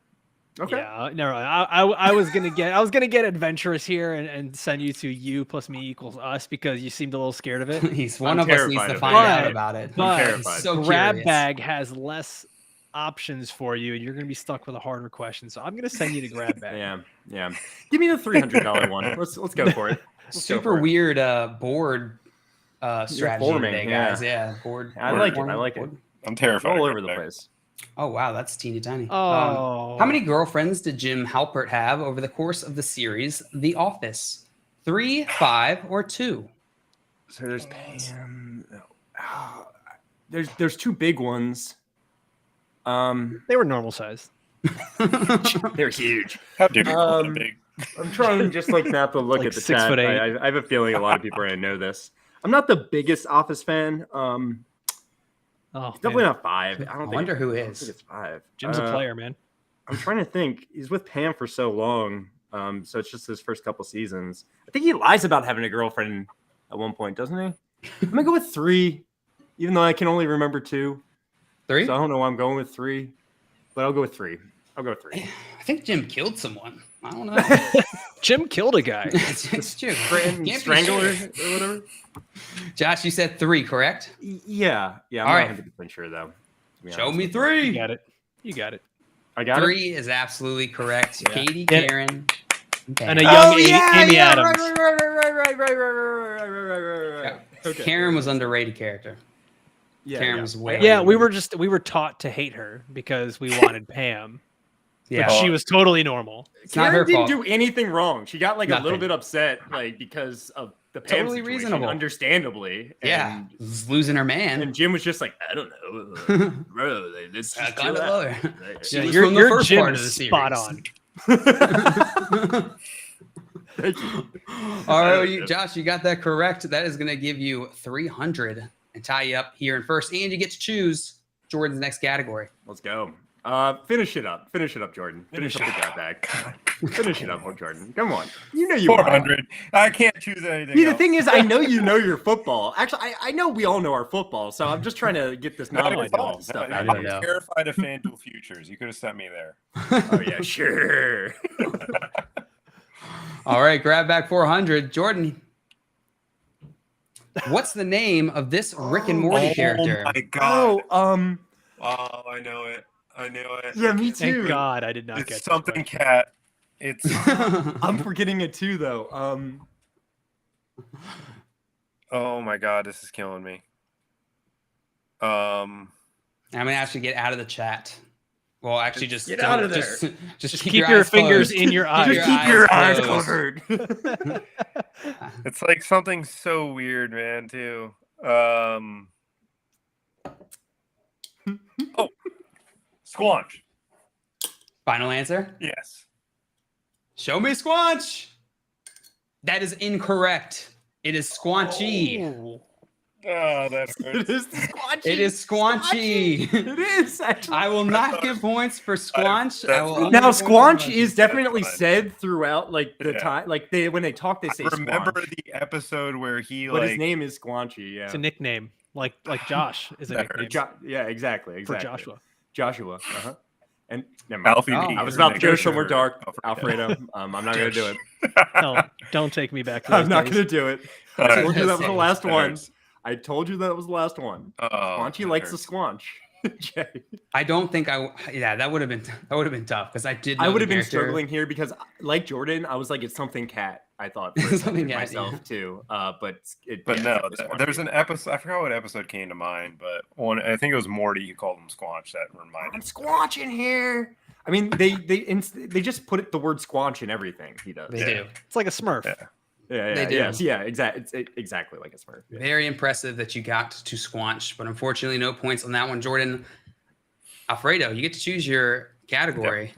Speaker 2: Okay.
Speaker 4: Yeah, never mind. I was gonna get adventurous here and send you plus me equals us because you seemed a little scared of it.
Speaker 1: He's one
Speaker 2: I'm
Speaker 1: of us needs
Speaker 2: terrified
Speaker 1: to
Speaker 2: of
Speaker 1: find
Speaker 4: it.
Speaker 1: out
Speaker 4: But-
Speaker 1: about it.
Speaker 4: but
Speaker 1: He's
Speaker 2: terrified.
Speaker 1: so
Speaker 4: Grab
Speaker 1: curious.
Speaker 4: bag has less options for you, and you're gonna be stuck with a harder question. So I'm gonna send you to grab bag.
Speaker 2: Yeah. Give me the $300 one. Let's go for it. Let's go
Speaker 1: Super
Speaker 2: for it.
Speaker 1: weird board strategy
Speaker 2: forming,
Speaker 1: today,
Speaker 2: yeah.
Speaker 1: guys. Yeah, board.
Speaker 2: I
Speaker 1: board
Speaker 2: like it.
Speaker 1: forming,
Speaker 2: I like it.
Speaker 1: board.
Speaker 3: I'm terrified.
Speaker 2: All
Speaker 3: of
Speaker 2: over the
Speaker 3: grab bag.
Speaker 2: place.
Speaker 1: Oh, wow. That's teeny tiny.
Speaker 4: Oh.
Speaker 1: How many girlfriends did Jim Halpert have over the course of the series The Office? 3, 5, or 2?
Speaker 2: So there's Pam. There's two big ones.
Speaker 4: They were normal size.
Speaker 2: They're huge.
Speaker 3: How dare you call them big?
Speaker 2: I'm trying just like not to look
Speaker 4: Like
Speaker 2: at the
Speaker 4: 6'8".
Speaker 2: chat. I have a feeling a lot of people are gonna know this. I'm not the biggest Office fan.
Speaker 4: Oh,
Speaker 2: Definitely
Speaker 4: man.
Speaker 2: not 5. I
Speaker 1: wonder who
Speaker 2: I don't
Speaker 1: is.
Speaker 2: think it's 5.
Speaker 4: Jim's a player, man.
Speaker 2: I'm trying to think. He's with Pam for so long. So it's just his first couple seasons. I think he lies about having a girlfriend at one point, doesn't he? I'm gonna go with 3, even though I can only remember 2.
Speaker 1: 3?
Speaker 2: So I don't know why I'm going with 3, but I'll go with 3. I'll go with 3.
Speaker 1: I think Jim killed someone. I don't know.
Speaker 4: Jim killed a guy.
Speaker 1: It's true. Can't be
Speaker 2: Strangler
Speaker 1: sure.
Speaker 2: or whatever.
Speaker 1: Josh, you said 3, correct?
Speaker 2: Yeah. I'm
Speaker 1: All
Speaker 2: not
Speaker 1: right.
Speaker 2: 100% sure though. to be
Speaker 1: Show
Speaker 2: honest
Speaker 1: me
Speaker 2: with you.
Speaker 1: 3.
Speaker 4: You got it. You got it.
Speaker 2: I got
Speaker 1: 3 is absolutely correct.
Speaker 2: Yeah.
Speaker 1: Katie,
Speaker 4: Yeah.
Speaker 1: Karen,
Speaker 4: And a young Amy Adams.
Speaker 2: Right. Okay.
Speaker 1: Karen was underrated character.
Speaker 2: Yeah,
Speaker 1: Karen
Speaker 2: yeah.
Speaker 1: was way.
Speaker 4: Yeah, we
Speaker 1: underrated.
Speaker 4: were taught to hate her because we wanted Pam.
Speaker 1: Yeah,
Speaker 4: But she was totally normal.
Speaker 1: it's not
Speaker 2: Karen
Speaker 1: her
Speaker 2: didn't
Speaker 1: fault.
Speaker 2: do anything wrong. She got like a
Speaker 1: Nothing.
Speaker 2: little bit upset, like because of the Pam
Speaker 1: Totally
Speaker 2: situation,
Speaker 1: reasonable.
Speaker 2: understandably.
Speaker 1: Yeah,
Speaker 2: And,
Speaker 1: was losing her man.
Speaker 2: and Jim was just like, I don't know, bro. This
Speaker 1: I
Speaker 2: is
Speaker 1: kind of love her. She
Speaker 4: Yeah,
Speaker 1: was
Speaker 4: your
Speaker 1: from the
Speaker 4: your
Speaker 1: first
Speaker 4: Jim
Speaker 1: part of
Speaker 4: is
Speaker 1: the
Speaker 4: spot
Speaker 1: series.
Speaker 4: on.
Speaker 2: Thank you.
Speaker 1: All right, Josh, you got that correct. That is going to give you 300 and tie you up here in first, and you get to choose Jordan's next category.
Speaker 2: Let's go. Finish it up. Finish it up, Jordan. Finish up the grab bag. Finish it up, Jordan. Come on. You know you are.
Speaker 3: 400. I can't choose anything.
Speaker 2: See, the
Speaker 3: else.
Speaker 2: thing is, I know you know your football. Actually, I know we all know our football, so I'm just trying to get this
Speaker 3: No,
Speaker 2: knowledge
Speaker 3: it's all
Speaker 2: stuff
Speaker 1: I
Speaker 2: out
Speaker 1: don't
Speaker 2: of you.
Speaker 1: know.
Speaker 3: Terrified of FanDuel futures. You could have sent me there.
Speaker 2: Oh yeah, sure.
Speaker 1: All right, grab back 400. Jordan, what's the name of this Rick and Morty character?
Speaker 3: Oh my god.
Speaker 2: Oh,
Speaker 3: Oh, I know it. I knew it.
Speaker 2: yeah, me
Speaker 4: Thank
Speaker 2: too.
Speaker 4: God I did not get
Speaker 3: It's
Speaker 4: this
Speaker 3: something
Speaker 4: question.
Speaker 3: cat. It's
Speaker 2: I'm forgetting it too, though.
Speaker 3: oh my god, this is killing me.
Speaker 1: I'm going to ask you to get out of the chat. Well, actually, just
Speaker 2: Get
Speaker 1: don't-
Speaker 2: out of there.
Speaker 1: Just
Speaker 4: Keep your
Speaker 1: eyes
Speaker 4: fingers
Speaker 1: closed.
Speaker 4: in your eyes.
Speaker 2: Just keep your eyes
Speaker 1: closed.
Speaker 2: covered.
Speaker 3: It's like something so weird, man, too. Oh, Squanch.
Speaker 1: Final answer?
Speaker 3: Yes.
Speaker 1: Show me Squanch. That is incorrect. It is Squanchy.
Speaker 3: Oh, that's
Speaker 2: It
Speaker 3: good.
Speaker 2: is Squanchy.
Speaker 1: It is Squanchy.
Speaker 2: It is actually.
Speaker 1: I will not give points for Squanch. I will only
Speaker 2: Now,
Speaker 1: give points for
Speaker 2: Squanch is definitely
Speaker 3: That's fine.
Speaker 2: said throughout, like the
Speaker 3: Yeah.
Speaker 2: time, like when they talk, they say
Speaker 3: Remember
Speaker 2: Squanch.
Speaker 3: the episode where he
Speaker 2: But his
Speaker 3: like
Speaker 2: name is Squanchy. Yeah.
Speaker 4: It's a nickname, like Josh is a
Speaker 3: That
Speaker 4: nickname
Speaker 2: Yeah, exactly.
Speaker 4: for
Speaker 2: Exactly.
Speaker 4: Joshua.
Speaker 2: Joshua. Uh-huh. And never mind.
Speaker 3: Alfie.
Speaker 1: Oh,
Speaker 3: B
Speaker 2: I was
Speaker 3: is
Speaker 2: about to
Speaker 3: the
Speaker 2: go
Speaker 3: nigga
Speaker 2: somewhere
Speaker 3: for
Speaker 2: dark,
Speaker 3: Alfredo.
Speaker 2: Alfredo. I'm not going to do it.
Speaker 4: Don't take me back to those
Speaker 2: I'm not
Speaker 4: days.
Speaker 2: going to do it.
Speaker 3: All
Speaker 2: I
Speaker 3: right.
Speaker 2: told you that was the last
Speaker 3: That
Speaker 2: one.
Speaker 3: hurts.
Speaker 2: I told you that was the last one.
Speaker 3: Oh,
Speaker 2: Squanchy
Speaker 3: that
Speaker 2: likes
Speaker 3: hurts.
Speaker 2: the squanch. Jay.
Speaker 1: I don't think yeah, that would have been tough because I did know
Speaker 2: I would
Speaker 1: the
Speaker 2: have been
Speaker 1: character.
Speaker 2: struggling here because, like Jordan, I was like, it's something cat. I thought for a
Speaker 1: Something
Speaker 2: second
Speaker 1: cat,
Speaker 2: myself
Speaker 1: yeah.
Speaker 2: too. But
Speaker 3: But
Speaker 2: yeah,
Speaker 3: no,
Speaker 2: it was Squanchy.
Speaker 3: there's an episode. I forgot what episode came to mind, but one. I think it was Morty who called him Squanch. That reminded
Speaker 2: I'm
Speaker 3: me.
Speaker 2: squanching here. I mean, they just put the word squanch in everything he does.
Speaker 1: They
Speaker 3: Yeah.
Speaker 1: do.
Speaker 4: It's like a Smurf.
Speaker 3: Yeah.
Speaker 2: Yeah,
Speaker 1: They do.
Speaker 2: Yes, yeah, exactly. It's exactly like a Smurf. Yeah.
Speaker 1: Very impressive that you got to Squanch, but unfortunately, no points on that one. Jordan, Alfredo, you get to choose your category.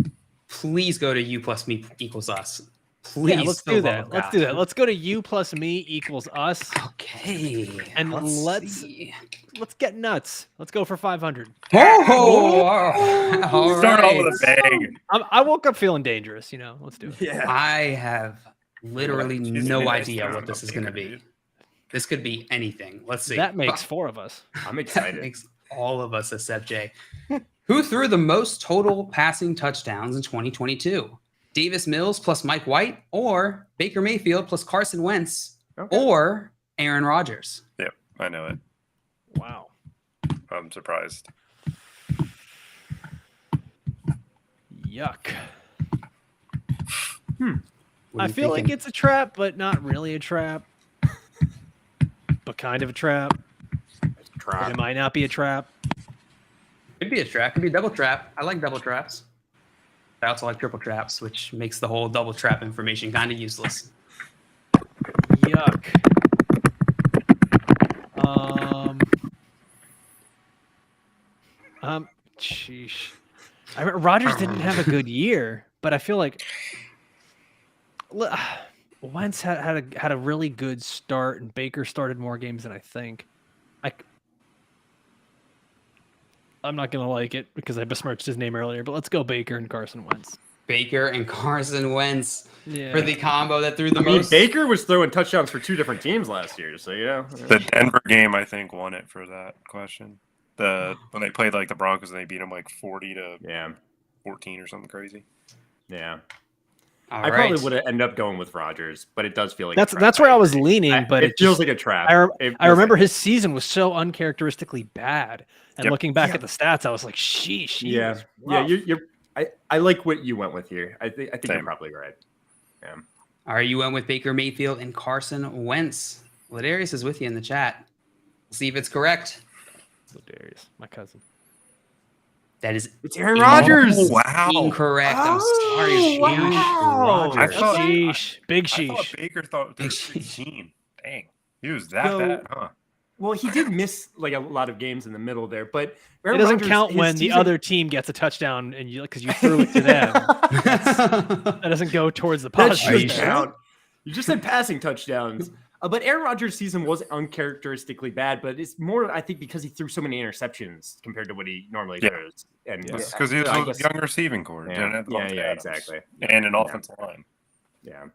Speaker 1: Please go to U plus me equals us. Please.
Speaker 4: Yeah, let's
Speaker 1: for the
Speaker 4: do
Speaker 1: love
Speaker 4: that.
Speaker 1: of
Speaker 4: Let's
Speaker 1: God.
Speaker 4: do that. Let's go to you plus me equals us.
Speaker 1: Okay.
Speaker 4: And let's-
Speaker 1: see.
Speaker 4: Let's get nuts. Let's go for 500.
Speaker 1: Oh, all
Speaker 3: Start
Speaker 1: right.
Speaker 3: off with a bang.
Speaker 4: I woke up feeling dangerous. Let's do it.
Speaker 2: Yeah.
Speaker 1: I have literally
Speaker 3: She's
Speaker 1: no
Speaker 3: an
Speaker 1: idea
Speaker 3: extra
Speaker 1: what this is going to be.
Speaker 3: dude.
Speaker 1: This could be anything. Let's see.
Speaker 4: That makes 4 of us.
Speaker 2: I'm
Speaker 1: That
Speaker 2: excited.
Speaker 1: makes all of us except Jay. Who threw the most total passing touchdowns in 2022? Davis Mills plus Mike White, or Baker Mayfield plus Carson Wentz,
Speaker 2: Okay.
Speaker 1: or Aaron Rodgers?
Speaker 3: Yep, I know it.
Speaker 4: Wow.
Speaker 3: I'm surprised.
Speaker 4: Yuck.
Speaker 1: What are
Speaker 4: I
Speaker 1: you
Speaker 4: feel like
Speaker 1: thinking?
Speaker 4: it's a trap, but not really a trap. But kind of a trap. But
Speaker 2: Try.
Speaker 4: it might not be a trap.
Speaker 1: It Could be a trap. Could be a double trap. I like double traps. I also like triple traps, which makes the whole double trap information kind of useless.
Speaker 4: Yuck. Sheesh. Rodgers didn't have a good year, but I feel like Wentz had a really good start, and Baker started more games than I think. I'm not gonna like it because I besmirched his name earlier, but let's go Baker and Carson Wentz.
Speaker 1: Baker and Carson Wentz for the combo that threw the
Speaker 2: I mean,
Speaker 1: most.
Speaker 2: Baker was throwing touchdowns for 2 different teams last year, so yeah.
Speaker 3: The Denver game, I think, won it for that question. When they played like the Broncos and they beat them like 40-14 or something crazy.
Speaker 2: Yeah.
Speaker 1: All
Speaker 2: I
Speaker 1: right.
Speaker 2: probably would have ended up going with Rodgers, but it does feel like
Speaker 4: That's where I was leaning, but
Speaker 2: it feels like a trap.
Speaker 4: I remember his season was so uncharacteristically bad, and looking back at the stats, I was like, "Sheesh."
Speaker 2: Yeah. I like what you went with here. I think you're probably right. Yeah.
Speaker 1: All right, you went with Baker Mayfield and Carson Wentz. Ladarius is with you in the chat. We'll see if it's correct.
Speaker 4: Darius, my cousin.
Speaker 1: That is
Speaker 2: It's Aaron Rodgers.
Speaker 3: Oh, wow.
Speaker 1: incorrect. I'm sorry, Aaron Rodgers.
Speaker 3: I thought-
Speaker 4: Sheesh. Big
Speaker 3: I
Speaker 4: sheesh.
Speaker 3: thought Baker thought
Speaker 1: Big
Speaker 3: 16. Dang. He was that
Speaker 2: So-
Speaker 3: bad, huh?
Speaker 2: Well, he did miss like a lot of games in the middle there, but
Speaker 4: It
Speaker 2: Aaron
Speaker 4: doesn't
Speaker 2: Rodgers,
Speaker 4: count
Speaker 2: his
Speaker 4: when the
Speaker 2: season-
Speaker 4: other team gets a touchdown and because you threw it to them. That doesn't go towards the
Speaker 2: That
Speaker 4: positive.
Speaker 2: should
Speaker 1: sure?
Speaker 2: count. You just said passing touchdowns. But Aaron Rodgers' season was uncharacteristically bad, but it's more, I think, because he threw so many interceptions compared to what he normally throws. And
Speaker 3: Because he was
Speaker 2: I
Speaker 3: a
Speaker 2: guess-
Speaker 3: young receiving core.
Speaker 2: Yeah, exactly.
Speaker 3: And an offensive line.
Speaker 2: Yeah.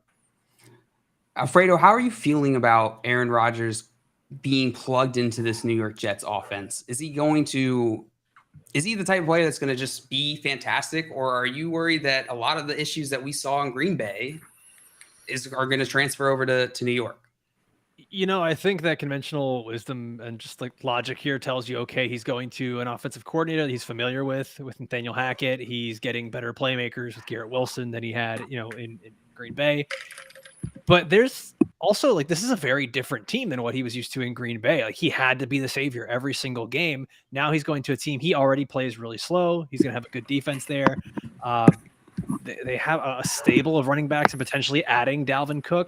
Speaker 1: Alfredo, how are you feeling about Aaron Rodgers being plugged into this New York Jets offense? Is he the type of player that's going to just be fantastic, or are you worried that a lot of the issues that we saw in Green Bay are going to transfer over to New York?
Speaker 4: I think that conventional wisdom and just like logic here tells you, okay, he's going to an offensive coordinator that he's familiar with Nathaniel Hackett. He's getting better playmakers with Garrett Wilson than he had, in Green Bay. But there's also this is a very different team than what he was used to in Green Bay. Like he had to be the savior every single game. Now he's going to a team he already plays really slow. He's going to have a good defense there. They have a stable of running backs and potentially adding Dalvin Cook.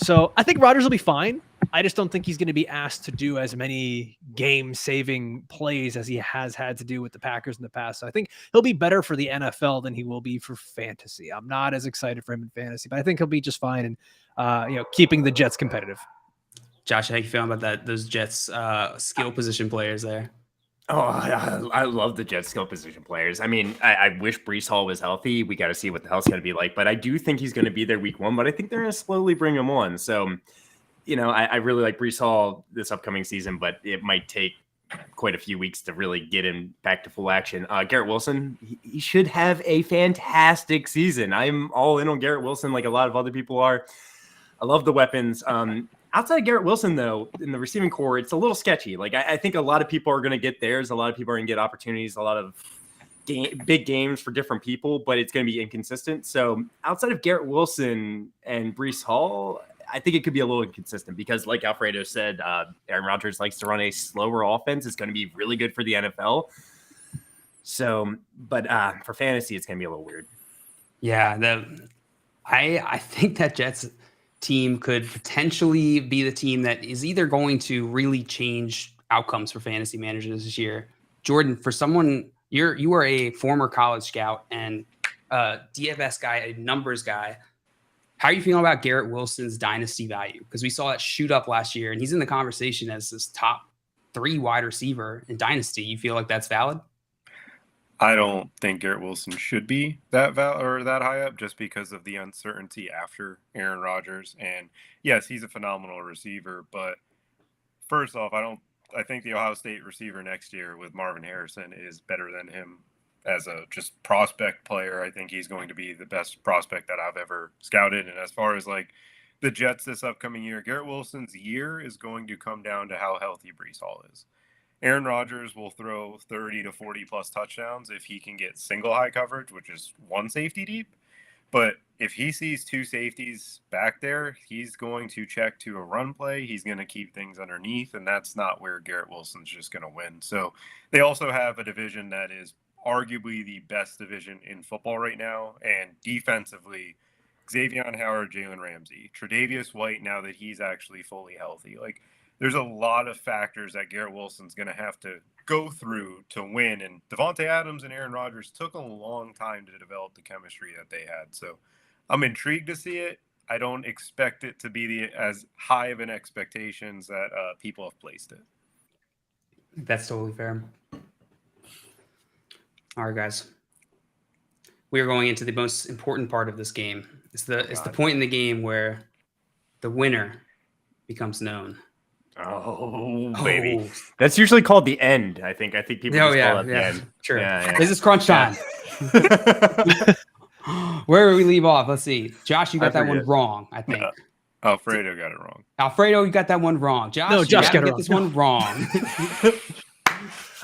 Speaker 4: So I think Rodgers will be fine. I just don't think he's going to be asked to do as many game-saving plays as he has had to do with the Packers in the past. So I think he'll be better for the NFL than he will be for fantasy. I'm not as excited for him in fantasy, but I think he'll be just fine and keeping the Jets competitive.
Speaker 1: Josh, how you feeling about those Jets skill position players there?
Speaker 2: Oh, I love the Jets skill position players. I mean, I wish Breece Hall was healthy. We got to see what the hell's going to be like. But I do think he's going to be there week 1. But I think they're going to slowly bring him on. So, I really like Breece Hall this upcoming season, but it might take quite a few weeks to really get him back to full action. Garrett Wilson, he should have a fantastic season. I'm all in on Garrett Wilson like a lot of other people are. I love the weapons. Outside of Garrett Wilson, though, in the receiving core, it's a little sketchy. Like I think a lot of people are going to get theirs. A lot of people are going to get opportunities, a lot of big games for different people, but it's going to be inconsistent. So outside of Garrett Wilson and Breece Hall, I think it could be a little inconsistent because, like Alfredo said, Aaron Rodgers likes to run a slower offense. It's going to be really good for the NFL. So, but for fantasy, it's going to be a little weird.
Speaker 1: Yeah, I think that Jets team could potentially be the team that is either going to really change outcomes for fantasy managers this year. Jordan, for someone, you are a former college scout and DFS guy, a numbers guy. How are you feeling about Garrett Wilson's dynasty value? Because we saw it shoot up last year, and he's in the conversation as this top 3 wide receiver in dynasty. You feel like that's valid?
Speaker 3: I don't think Garrett Wilson should be that high up just because of the uncertainty after Aaron Rodgers. And yes, he's a phenomenal receiver, but first off, I think the Ohio State receiver next year with Marvin Harrison is better than him as a just prospect player. I think he's going to be the best prospect that I've ever scouted. And as far as the Jets this upcoming year, Garrett Wilson's year is going to come down to how healthy Breece Hall is. Aaron Rodgers will throw 30 to 40 plus touchdowns if he can get single high coverage, which is 1 safety deep. But if he sees two safeties back there, he's going to check to a run play. He's going to keep things underneath, and that's not where Garrett Wilson's just going to win. So they also have a division that is arguably the best division in football right now. And defensively, Xavier Howard, Jalen Ramsey, Tre'Davious White, now that he's actually fully healthy. Like, there's a lot of factors that Garrett Wilson's going to have to go through to win. And Devontae Adams and Aaron Rodgers took a long time to develop the chemistry that they had. So I'm intrigued to see it. I don't expect it to be as high of an expectations that people have placed it.
Speaker 1: That's totally fair. All right, guys. We are going into the most important part of this game. It's the point in the game where the winner becomes known.
Speaker 2: Oh, baby. That's usually called the end, I think. I think people just call it the end.
Speaker 1: True.
Speaker 2: Yeah.
Speaker 1: This is crunch time. Where do we leave off? Let's see. Josh, you got that one wrong, I think.
Speaker 3: Alfredo got it wrong.
Speaker 1: Alfredo, you got that one wrong. Josh,
Speaker 4: No, Josh
Speaker 1: you
Speaker 4: got it
Speaker 1: get
Speaker 4: wrong.
Speaker 1: this one wrong.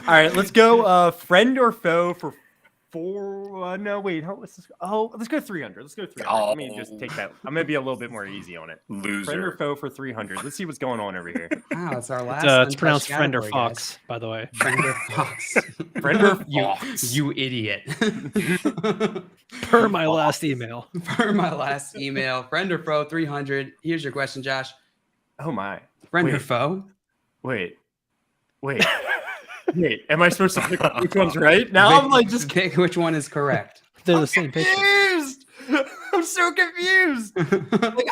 Speaker 2: All right, let's go friend or foe for four. No, wait. Let's go 300. Let's go 300. Let me just take that. I'm going to be a little bit more easy on it.
Speaker 3: Loser.
Speaker 2: Friend or foe for 300. Let's see what's going on over here.
Speaker 1: Wow, it's our last.
Speaker 4: It's pronounced friend or
Speaker 1: category,
Speaker 4: fox, by the way.
Speaker 1: guys. Friend or fox.
Speaker 2: Friend or
Speaker 1: fox. You idiot.
Speaker 4: Per my last email.
Speaker 1: For my last email, friend or foe 300. Here's your question, Josh.
Speaker 2: Oh, my.
Speaker 1: Friend or
Speaker 2: Wait.
Speaker 1: foe?
Speaker 2: Wait. Am I supposed to pick which one's right? Now I'm like just
Speaker 1: pick which one is correct.
Speaker 4: They're the same picture.
Speaker 2: confused. I'm so confused. Like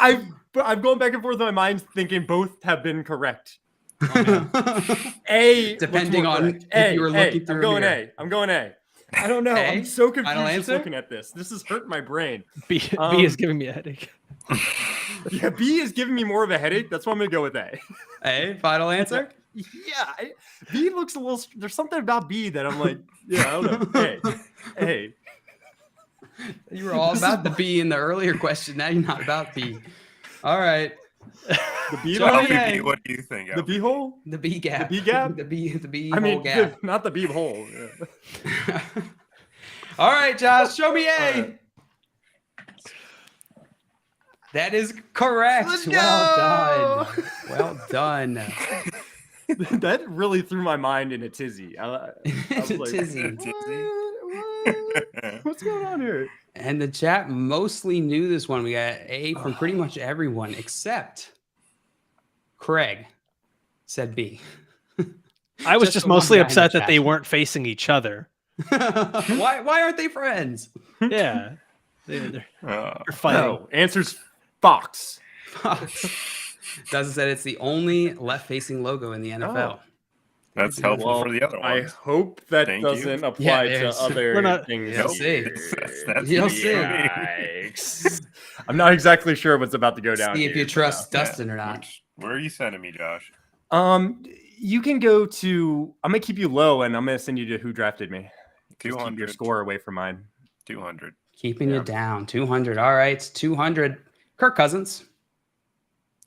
Speaker 2: I'm going back and forth in my mind thinking both have been correct. A
Speaker 1: Depending
Speaker 2: what's more
Speaker 1: on
Speaker 2: correct?
Speaker 1: if you were looking through
Speaker 2: I'm going
Speaker 1: mirror.
Speaker 2: A. I'm going A. I don't know.
Speaker 1: A?
Speaker 2: I'm so confused
Speaker 1: Final
Speaker 2: just
Speaker 1: answer?
Speaker 2: looking at this. This is hurting my brain.
Speaker 4: B is giving me a headache.
Speaker 2: Yeah, B is giving me more of a headache. That's why I'm gonna go with A.
Speaker 1: A, final answer?
Speaker 2: Yeah, B looks a little. There's something about B that I'm like, yeah, I don't know. A.
Speaker 1: You were all about the B in the earlier question. Now you're not about B. All right.
Speaker 2: The B
Speaker 1: Johnny,
Speaker 2: hole?
Speaker 1: hey.
Speaker 3: What do you think?
Speaker 2: The B hole?
Speaker 1: The B gap.
Speaker 2: The B gap?
Speaker 1: The B
Speaker 2: I mean,
Speaker 1: hole gap.
Speaker 2: not the B hole. Yeah.
Speaker 1: All right, Josh, show me A. That is correct.
Speaker 2: Let's
Speaker 1: Well done. Well done.
Speaker 2: That really threw my mind in a tizzy. I was
Speaker 1: It's a
Speaker 2: like,
Speaker 1: tizzy.
Speaker 2: What's going on here?
Speaker 1: And the chat mostly knew this one. We got A from pretty much everyone except Craig said B.
Speaker 4: I was
Speaker 1: Just
Speaker 4: just
Speaker 1: the one
Speaker 4: mostly
Speaker 1: guy in the
Speaker 4: upset that
Speaker 1: chat.
Speaker 4: they weren't facing each other.
Speaker 1: Why aren't they friends?
Speaker 4: Yeah. They're fighting.
Speaker 2: No, answer's Fox.
Speaker 1: Doesn't say it's the only left-facing logo in the NFL.
Speaker 3: That's helpful
Speaker 2: Well,
Speaker 3: for the other
Speaker 2: I
Speaker 3: ones.
Speaker 2: hope that
Speaker 3: Thank you.
Speaker 2: doesn't apply
Speaker 1: Yeah,
Speaker 2: to
Speaker 1: there's-
Speaker 2: other
Speaker 4: We're not-
Speaker 2: things.
Speaker 1: You'll see.
Speaker 3: That's
Speaker 1: You'll
Speaker 3: the-
Speaker 1: see.
Speaker 2: Yikes. I'm not exactly sure what's about to go down.
Speaker 1: See if
Speaker 2: here,
Speaker 1: you trust
Speaker 2: but,
Speaker 1: Dustin or not.
Speaker 3: Where are you sending me, Josh?
Speaker 2: You can go to. I'm gonna keep you low, and I'm gonna send you to who drafted me. Just keep your
Speaker 3: 200.
Speaker 2: score away from mine.
Speaker 3: 200.
Speaker 1: Keeping
Speaker 2: Yeah.
Speaker 1: you down. 200. All right. 200. Kirk Cousins.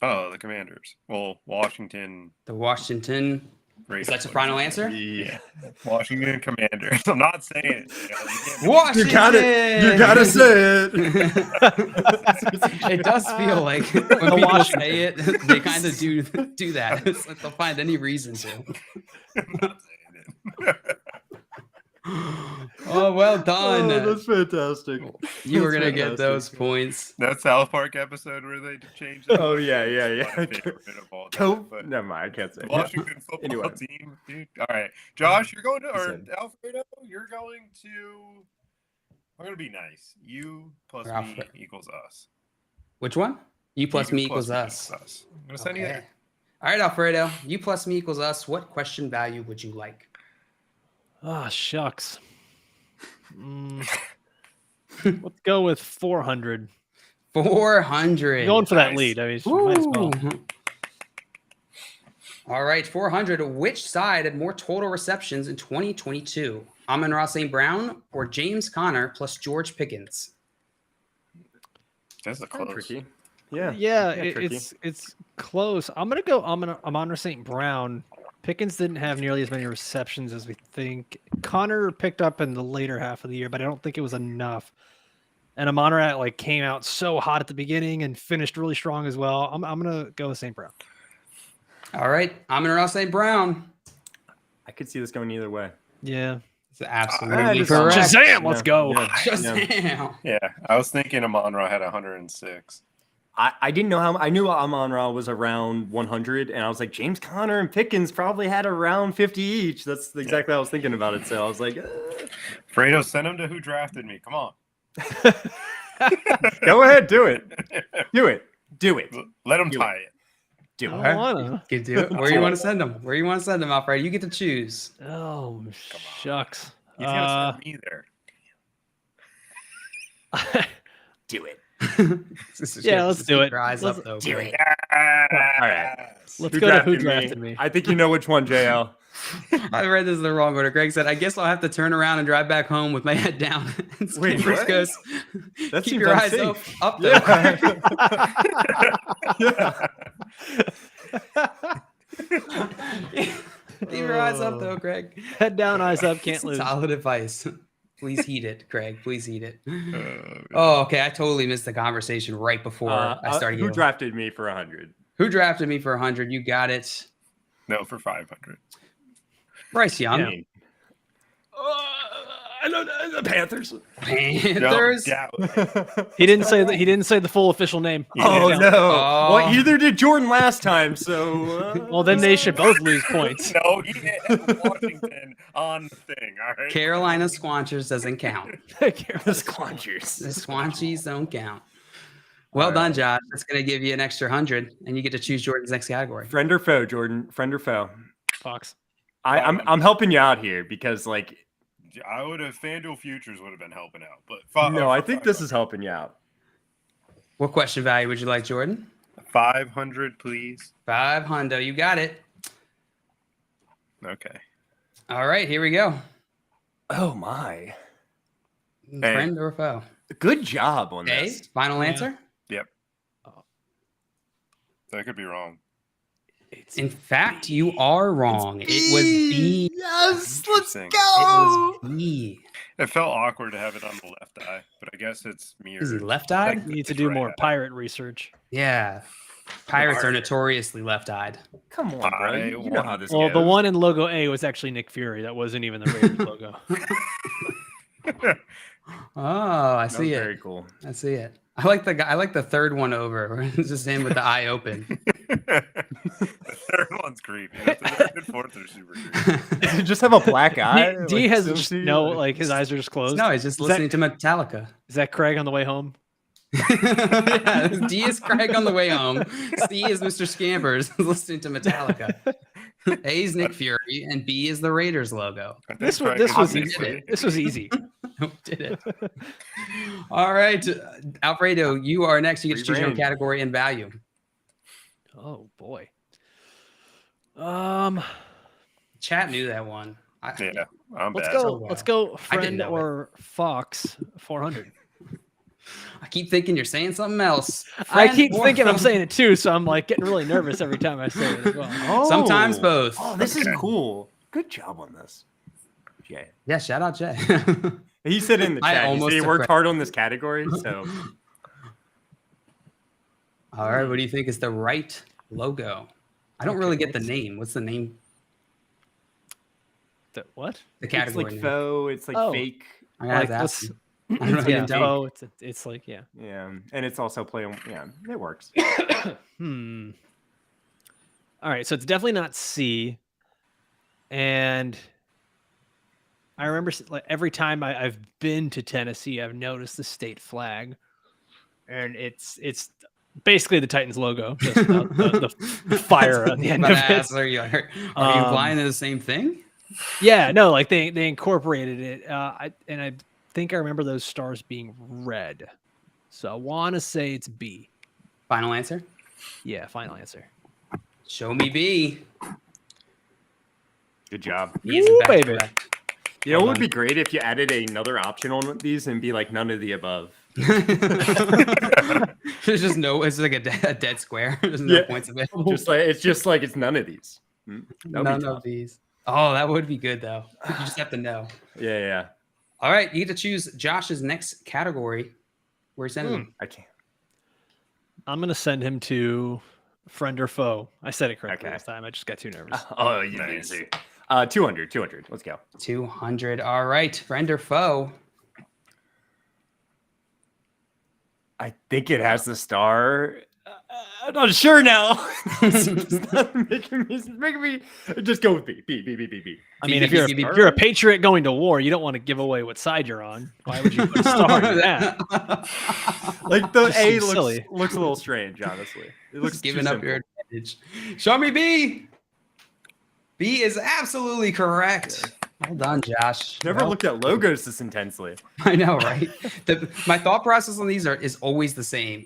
Speaker 3: Oh, the Commanders. Well, Washington.
Speaker 1: The Washington. Is that your final answer?
Speaker 3: Yeah. Washington Commanders. I'm not saying it.
Speaker 1: Washington.
Speaker 2: You gotta say it.
Speaker 1: It does feel like when people say it, they kind of do that. It's like they'll find any reason to.
Speaker 3: I'm not saying it.
Speaker 1: Oh, well done.
Speaker 2: that's fantastic.
Speaker 1: You were
Speaker 2: that's
Speaker 1: going to get
Speaker 2: fantastic.
Speaker 1: those points.
Speaker 3: That South Park episode where they changed it.
Speaker 2: Oh yeah.
Speaker 3: My favorite bit of all time, but
Speaker 2: Never mind. I can't say.
Speaker 3: the
Speaker 2: it.
Speaker 3: Washington football
Speaker 2: Anyway.
Speaker 3: team, dude. All right, Josh, you're going to, or
Speaker 2: Listen.
Speaker 3: Alfredo, you're going to. I'm gonna be nice. You plus
Speaker 1: Or
Speaker 3: me
Speaker 1: Alfred.
Speaker 3: equals us.
Speaker 1: Which one? You plus
Speaker 3: You
Speaker 1: me equals us.
Speaker 3: I'm gonna send you
Speaker 1: Okay.
Speaker 3: there.
Speaker 1: All right, Alfredo. You plus me equals us. What question value would you like?
Speaker 4: Oh, shucks. Let's go with 400.
Speaker 1: 400.
Speaker 4: Going for that
Speaker 3: Nice.
Speaker 4: lead. I mean, might as well.
Speaker 1: Ooh. All right, 400. Which side had more total receptions in 2022? Amon-Ra St. Brown or James Conner plus George Pickens?
Speaker 3: That's a
Speaker 2: Kinda
Speaker 3: close.
Speaker 2: tricky. Yeah.
Speaker 4: Yeah,
Speaker 2: tricky.
Speaker 4: it's close. I'm gonna go Amon-Ra St. Brown. Pickens didn't have nearly as many receptions as we think. Connor picked up in the later half of the year, but I don't think it was enough. And Amon-Ra like came out so hot at the beginning and finished really strong as well. I'm gonna go with St. Brown.
Speaker 1: All right, Amon-Ra St. Brown.
Speaker 2: I could see this going either way.
Speaker 4: Yeah.
Speaker 1: It's absolutely
Speaker 2: just-
Speaker 1: correct.
Speaker 4: Shazam! Let's go.
Speaker 1: Shazam.
Speaker 3: Yeah, I was thinking Amon-Ra had 106.
Speaker 2: I didn't know how. I knew Amon-Ra was around 100, and I was like, James Conner and Pickens probably had around 50 each. That's exactly how I was thinking about it. So I was like,
Speaker 3: Fredo, send him to Who Drafted Me. Come on.
Speaker 2: go ahead, do it. Do it. Do it.
Speaker 3: Let him
Speaker 2: Do
Speaker 3: tie it.
Speaker 2: Do
Speaker 4: I
Speaker 2: it.
Speaker 4: don't wanna.
Speaker 1: You do it. Where you want to send them? Where you want to send them, Alfred? You get to choose.
Speaker 4: Oh, shucks.
Speaker 3: He's going to send me there.
Speaker 2: Do it.
Speaker 4: Yeah, let's do it.
Speaker 1: Your eyes
Speaker 4: Let's
Speaker 1: up, though.
Speaker 2: do
Speaker 1: Greg.
Speaker 2: it. All right.
Speaker 4: Let's go to Who Drafted Me.
Speaker 2: I think you know which one, JL.
Speaker 1: I read this in the wrong order. Greg said, I guess I'll have to turn around and drive back home with my head down. And
Speaker 2: Wait,
Speaker 1: Scampers
Speaker 2: what?
Speaker 1: goes,
Speaker 2: That
Speaker 1: keep
Speaker 2: seems
Speaker 1: your eyes
Speaker 2: unsafe.
Speaker 1: up though.
Speaker 2: Yeah.
Speaker 1: Keep your eyes up though, Greg.
Speaker 4: Head down, eyes up, can't lose.
Speaker 1: Solid advice. Please heed it, Greg. Please heed it. Oh, okay. I totally missed the conversation right before I started.
Speaker 2: Who drafted me for 100?
Speaker 1: Who drafted me for 100? You got it.
Speaker 3: No, for 500.
Speaker 1: Bryce Young.
Speaker 4: Yeah.
Speaker 2: I don't know. The Panthers.
Speaker 1: Panthers.
Speaker 4: He didn't say that. He didn't say the full official name.
Speaker 2: Oh,
Speaker 4: Yeah.
Speaker 2: no.
Speaker 1: Oh.
Speaker 2: Well, either did Jordan last time, so.
Speaker 4: Well, then they should both lose points.
Speaker 3: No, he had Washington on the thing. All right.
Speaker 1: Carolina Squanchers doesn't count.
Speaker 2: The Squanchers.
Speaker 1: The Squanchies don't count. Well done, Josh. That's going to give you an extra 100, and you get to choose Jordan's next category.
Speaker 2: Friend or foe, Jordan? Friend or foe?
Speaker 4: Fox.
Speaker 2: I'm helping you out here because, like,
Speaker 3: I would have FanDuel Futures would have been helping out, but
Speaker 2: no, I think this is helping you out.
Speaker 1: What question value would you like, Jordan?
Speaker 3: 500, please.
Speaker 1: 500. You got it.
Speaker 3: Okay.
Speaker 1: All right, here we go.
Speaker 2: Oh, my.
Speaker 1: Friend or foe?
Speaker 2: Good job on
Speaker 1: A,
Speaker 2: this.
Speaker 1: final
Speaker 4: Yeah.
Speaker 1: answer?
Speaker 3: Yep. That could be wrong.
Speaker 1: In fact, you are wrong. It was B.
Speaker 2: Yes, let's
Speaker 3: Interesting.
Speaker 1: It
Speaker 2: go.
Speaker 1: was B.
Speaker 3: It felt awkward to have it on the left eye, but I guess it's mirrored.
Speaker 1: Is he left-eyed?
Speaker 3: Like,
Speaker 4: Need to
Speaker 3: it's
Speaker 4: do
Speaker 3: right
Speaker 4: more
Speaker 3: eye.
Speaker 4: pirate research.
Speaker 1: Yeah. Pirates are notoriously left-eyed.
Speaker 2: Come on, bro.
Speaker 3: I
Speaker 2: You know how this
Speaker 4: Well,
Speaker 2: goes.
Speaker 4: the one in logo A was actually Nick Fury. That wasn't even the Raiders logo.
Speaker 1: Oh, I
Speaker 2: That was
Speaker 1: see it.
Speaker 2: very cool.
Speaker 1: I see it. I like the guy. I like the third one over. Where it's just him with the eye open.
Speaker 3: The third one's creepy. The third and fourth are super creepy.
Speaker 2: Does it just have a black eye?
Speaker 4: D
Speaker 2: Like,
Speaker 4: has
Speaker 2: Simpsons?
Speaker 4: no, like his eyes are just closed.
Speaker 1: No, he's just
Speaker 4: Is that-
Speaker 1: listening to Metallica.
Speaker 4: Is that Craig on the way home?
Speaker 1: Yeah, D is Craig on the way home. C is Mr. Scampers listening to Metallica. A is Nick Fury, and B is the Raiders logo.
Speaker 3: I think
Speaker 4: This was
Speaker 3: Craig
Speaker 4: this
Speaker 3: is
Speaker 4: was
Speaker 3: obviously-
Speaker 4: easy. This was easy.
Speaker 1: Who did it? All right, Alfredo, you are next. You get to choose your own
Speaker 2: Free reign.
Speaker 1: category and value.
Speaker 4: Oh boy.
Speaker 1: Chat knew that one.
Speaker 3: Yeah, I'm
Speaker 4: Let's
Speaker 3: bad.
Speaker 4: go.
Speaker 1: So well.
Speaker 4: Let's go.
Speaker 1: I
Speaker 4: Friend
Speaker 1: didn't know
Speaker 4: or Fox 400.
Speaker 1: I keep thinking you're saying something else.
Speaker 4: I
Speaker 1: Friend
Speaker 4: keep
Speaker 1: or
Speaker 4: thinking I'm
Speaker 1: foe?
Speaker 4: saying it too, so I'm like getting really nervous every time I say it as well.
Speaker 1: Sometimes both.
Speaker 2: Oh, this is
Speaker 3: Okay.
Speaker 2: cool. Good job on this. Jay.
Speaker 1: Yeah, shout out Jay.
Speaker 2: He said in the
Speaker 1: I
Speaker 2: chat, he
Speaker 1: almost
Speaker 2: said he
Speaker 1: took
Speaker 2: worked
Speaker 1: credit.
Speaker 2: hard on this category. So
Speaker 1: All right, what do you think is the right logo? I don't really get the name. What's the name?
Speaker 4: What?
Speaker 1: The
Speaker 2: it's
Speaker 1: category
Speaker 2: like
Speaker 1: name.
Speaker 2: faux, it's like
Speaker 4: Oh.
Speaker 2: fake.
Speaker 1: I gotta
Speaker 4: Like,
Speaker 1: ask
Speaker 4: let's-
Speaker 1: you. I don't know if you
Speaker 4: Yeah.
Speaker 1: can tell.
Speaker 4: Oh, it's like yeah.
Speaker 2: Yeah. And it's also playing. Yeah, it works.
Speaker 4: Hmm. All right, so it's definitely not C. And I remember like every time I've been to Tennessee, I've noticed the state flag, and it's basically the Titans logo, just the fire on the end
Speaker 1: But
Speaker 4: of it.
Speaker 1: are you implying the same thing?
Speaker 4: Yeah, no, like they incorporated it. I think I remember those stars being red, so I want to say it's B.
Speaker 1: Final answer?
Speaker 4: Yeah, final answer.
Speaker 1: Show me B.
Speaker 2: Good job.
Speaker 1: He is
Speaker 4: Woo,
Speaker 1: back to
Speaker 4: baby.
Speaker 1: back.
Speaker 2: You know what
Speaker 1: Hold
Speaker 2: would be great if you added another option on these and be like none of the above.
Speaker 1: There's just no. It's like a dead square. There's no
Speaker 2: Yeah.
Speaker 1: points available.
Speaker 2: Just like it's none of these. That would be
Speaker 1: None
Speaker 2: tough.
Speaker 1: of these. Oh, that would be good though. You just have to know.
Speaker 2: Yeah.
Speaker 1: All right, you get to choose Josh's next category Where are you sending him?
Speaker 2: I can't.
Speaker 4: I'm gonna send him to friend or foe. I said it correctly
Speaker 2: Okay.
Speaker 4: this time. I just got too nervous.
Speaker 2: Oh, you
Speaker 3: Nice.
Speaker 2: loser. 200. Let's go.
Speaker 1: 200. All right. Friend or foe?
Speaker 2: I think it has the star. I'm not sure now. It's making me just go with B.
Speaker 4: I mean, if you're a patriot going to war, you don't want to give away what side you're on. Why would you put a star in that?
Speaker 2: Like the
Speaker 4: Just
Speaker 2: A
Speaker 4: seems silly.
Speaker 2: looks a little strange, honestly. It looks
Speaker 1: Just giving
Speaker 2: too
Speaker 1: up your
Speaker 2: simple.
Speaker 1: advantage. Show me B. B is absolutely correct. Well done, Josh.
Speaker 2: Never
Speaker 1: Well,
Speaker 2: looked at logos this intensely.
Speaker 1: I know, right? My thought process on these is always the same.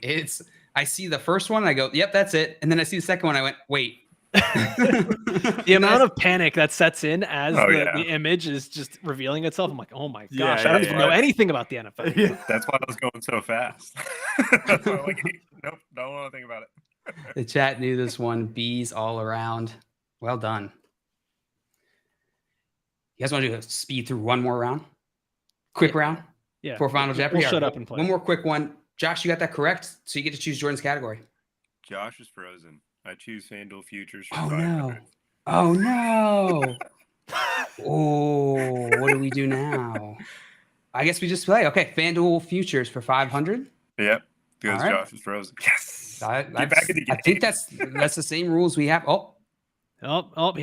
Speaker 1: I see the first one, I go, "Yep, that's it," and then I see the second one, I went, "Wait."
Speaker 4: The amount of panic that sets in as
Speaker 3: Oh,
Speaker 4: the
Speaker 3: yeah.
Speaker 4: image is just revealing itself. I'm like, oh my
Speaker 2: Yeah,
Speaker 4: gosh, I don't
Speaker 2: yeah,
Speaker 4: even
Speaker 2: yeah.
Speaker 4: know anything about the NFL.
Speaker 2: Yeah.
Speaker 3: That's why I was going so fast. That's why I'm like, hey, nope, don't want to think about it.
Speaker 1: The chat knew this one. B's all around. Well done. You guys want to do a speed through one more round? Quick round
Speaker 4: Yeah.
Speaker 1: for Final Jeopardy?
Speaker 4: We'll shut
Speaker 1: All
Speaker 4: up
Speaker 1: right,
Speaker 4: and play.
Speaker 1: One more quick one. Josh, you got that correct. So you get to choose Jordan's category.
Speaker 3: Josh is frozen. I choose FanDuel futures for
Speaker 1: Oh,
Speaker 3: 500.
Speaker 1: no. Oh, no. Oh, what do we do now? I guess we just play. Okay, FanDuel futures for 500.
Speaker 3: Yep, because
Speaker 1: All right.
Speaker 3: Josh is frozen. Yes.
Speaker 1: Get
Speaker 3: back in the
Speaker 1: I think
Speaker 3: game.
Speaker 1: that's the same rules we have. Oh,
Speaker 4: He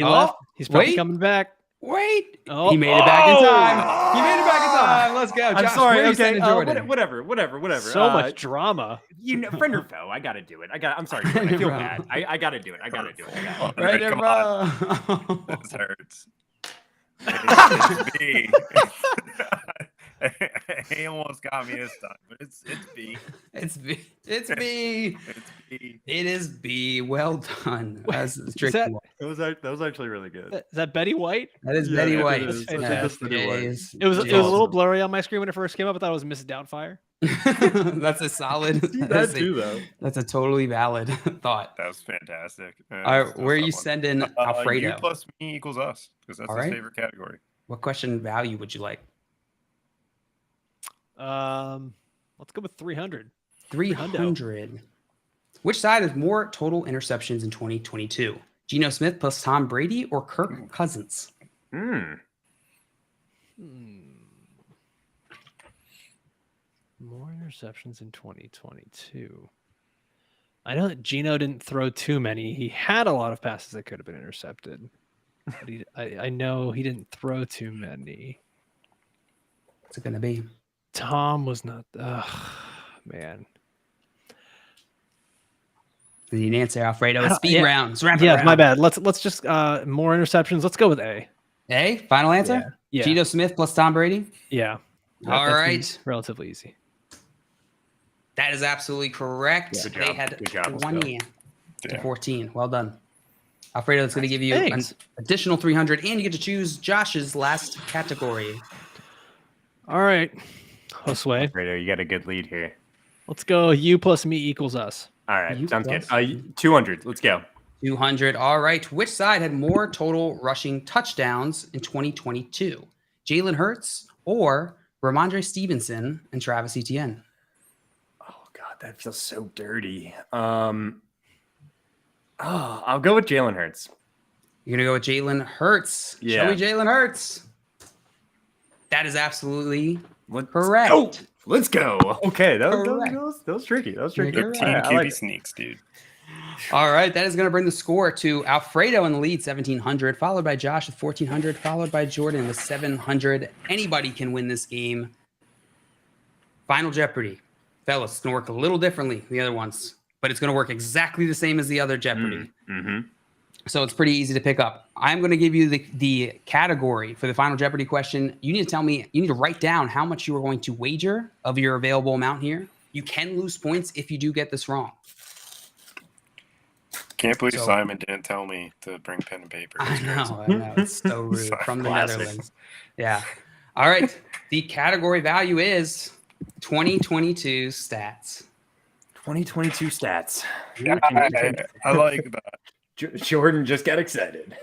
Speaker 4: left. He's probably
Speaker 1: wait.
Speaker 4: coming back.
Speaker 1: wait.
Speaker 4: Oh,
Speaker 1: He made it back in time. He made it back in time. Let's go.
Speaker 2: I'm
Speaker 1: Josh,
Speaker 2: sorry.
Speaker 1: where are you
Speaker 2: Okay.
Speaker 1: sending Jordan?
Speaker 2: Whatever.
Speaker 4: So much drama.
Speaker 2: You know, friend or foe. I gotta do it. I'm sorry. Jordan, I feel bad. I gotta do it. I gotta do it.
Speaker 3: Oh,
Speaker 1: Right there,
Speaker 3: come on.
Speaker 1: bro.
Speaker 3: This hurts. It's B. He almost got me this time, but it's B.
Speaker 1: It's B. It's B.
Speaker 3: It's B.
Speaker 1: It is B. Well done. That's a tricky
Speaker 4: that-
Speaker 1: one.
Speaker 2: That was actually really good.
Speaker 4: Is that Betty White?
Speaker 1: That is
Speaker 2: Yeah,
Speaker 1: Betty
Speaker 2: it
Speaker 1: White.
Speaker 2: is.
Speaker 4: That's
Speaker 1: Yes,
Speaker 4: fantastic.
Speaker 2: Betty White.
Speaker 1: it is.
Speaker 4: It was a
Speaker 1: Yes.
Speaker 4: little blurry on my screen when it first came up. I thought it was Miss Doubtfire.
Speaker 1: That's a solid.
Speaker 2: That too, though.
Speaker 1: That's a totally valid thought.
Speaker 3: That was fantastic.
Speaker 1: All right, where are you sending
Speaker 3: You
Speaker 1: Alfredo?
Speaker 3: plus me equals us, because that's
Speaker 1: All
Speaker 3: his
Speaker 1: right.
Speaker 3: favorite category.
Speaker 1: What question value would you like?
Speaker 4: Let's go with 300.
Speaker 1: 300. Which side has more total interceptions in 2022? Geno Smith plus Tom Brady or Kirk Cousins?
Speaker 4: More interceptions in 2022. I know that Geno didn't throw too many. He had a lot of passes that could have been intercepted. But I know he didn't throw too many.
Speaker 1: What's it going to be?
Speaker 4: Tom was not. Man.
Speaker 1: You need an answer, Alfredo.
Speaker 4: I
Speaker 1: It's
Speaker 4: don't-
Speaker 1: speed
Speaker 4: yeah.
Speaker 1: rounds. Rapid
Speaker 4: Yeah,
Speaker 1: round.
Speaker 4: my bad. Let's just more interceptions. Let's go with A.
Speaker 1: A, final answer?
Speaker 4: Yeah.
Speaker 1: Geno Smith plus Tom Brady?
Speaker 4: Yeah.
Speaker 1: All
Speaker 4: That
Speaker 1: right.
Speaker 4: seems relatively easy.
Speaker 1: That is absolutely correct.
Speaker 2: Good
Speaker 1: They
Speaker 2: job.
Speaker 1: had
Speaker 2: Good job. Let's
Speaker 1: 20 to
Speaker 3: Damn.
Speaker 1: 14. Well done. Alfredo, it's going to give you an
Speaker 4: Thanks.
Speaker 1: additional 300, and you get to choose Josh's last category.
Speaker 4: All right. Josue,
Speaker 2: Fredo, you got a good lead here.
Speaker 4: let's go. You plus me equals us.
Speaker 2: All right,
Speaker 1: You
Speaker 2: sounds good.
Speaker 1: plus-
Speaker 2: 200. Let's go.
Speaker 1: 200. All right. Which side had more total rushing touchdowns in 2022? Jalen Hurts or Ramondre Stevenson and Travis Etienne?
Speaker 2: Oh God, that feels so dirty. I'll go with Jalen Hurts.
Speaker 1: You're going to go with Jalen Hurts.
Speaker 2: Yeah.
Speaker 1: Show me Jalen Hurts. That is absolutely
Speaker 2: Let's
Speaker 1: correct.
Speaker 2: go. Let's go. Okay, that
Speaker 1: Correct.
Speaker 2: was tricky. That was tricky.
Speaker 1: You're
Speaker 3: 13
Speaker 2: I
Speaker 3: QB
Speaker 2: like it.
Speaker 3: sneaks, dude.
Speaker 1: All right, that is going to bring the score to Alfredo in the lead, 1,700, followed by Josh with 1,400, followed by Jordan with 700. Anybody can win this game. Final Jeopardy. Fellas, it's going to work a little differently than the other ones, but it's going to work exactly the same as the other Jeopardy.
Speaker 2: Mm-hmm.
Speaker 1: So it's pretty easy to pick up. I'm going to give you the category for the Final Jeopardy question. You need to tell me, you need to write down how much you are going to wager of your available amount here. You can lose points if you do get this wrong.
Speaker 3: Can't believe
Speaker 1: So-
Speaker 3: Simon didn't tell me to bring pen and paper.
Speaker 1: I
Speaker 3: It's crazy.
Speaker 1: know. It's so rude. From the
Speaker 2: Classic.
Speaker 1: Netherlands. Yeah. All right. The category value is 2022 stats.
Speaker 2: 2022 stats.
Speaker 3: Yeah, I like that.
Speaker 2: Jordan just got excited.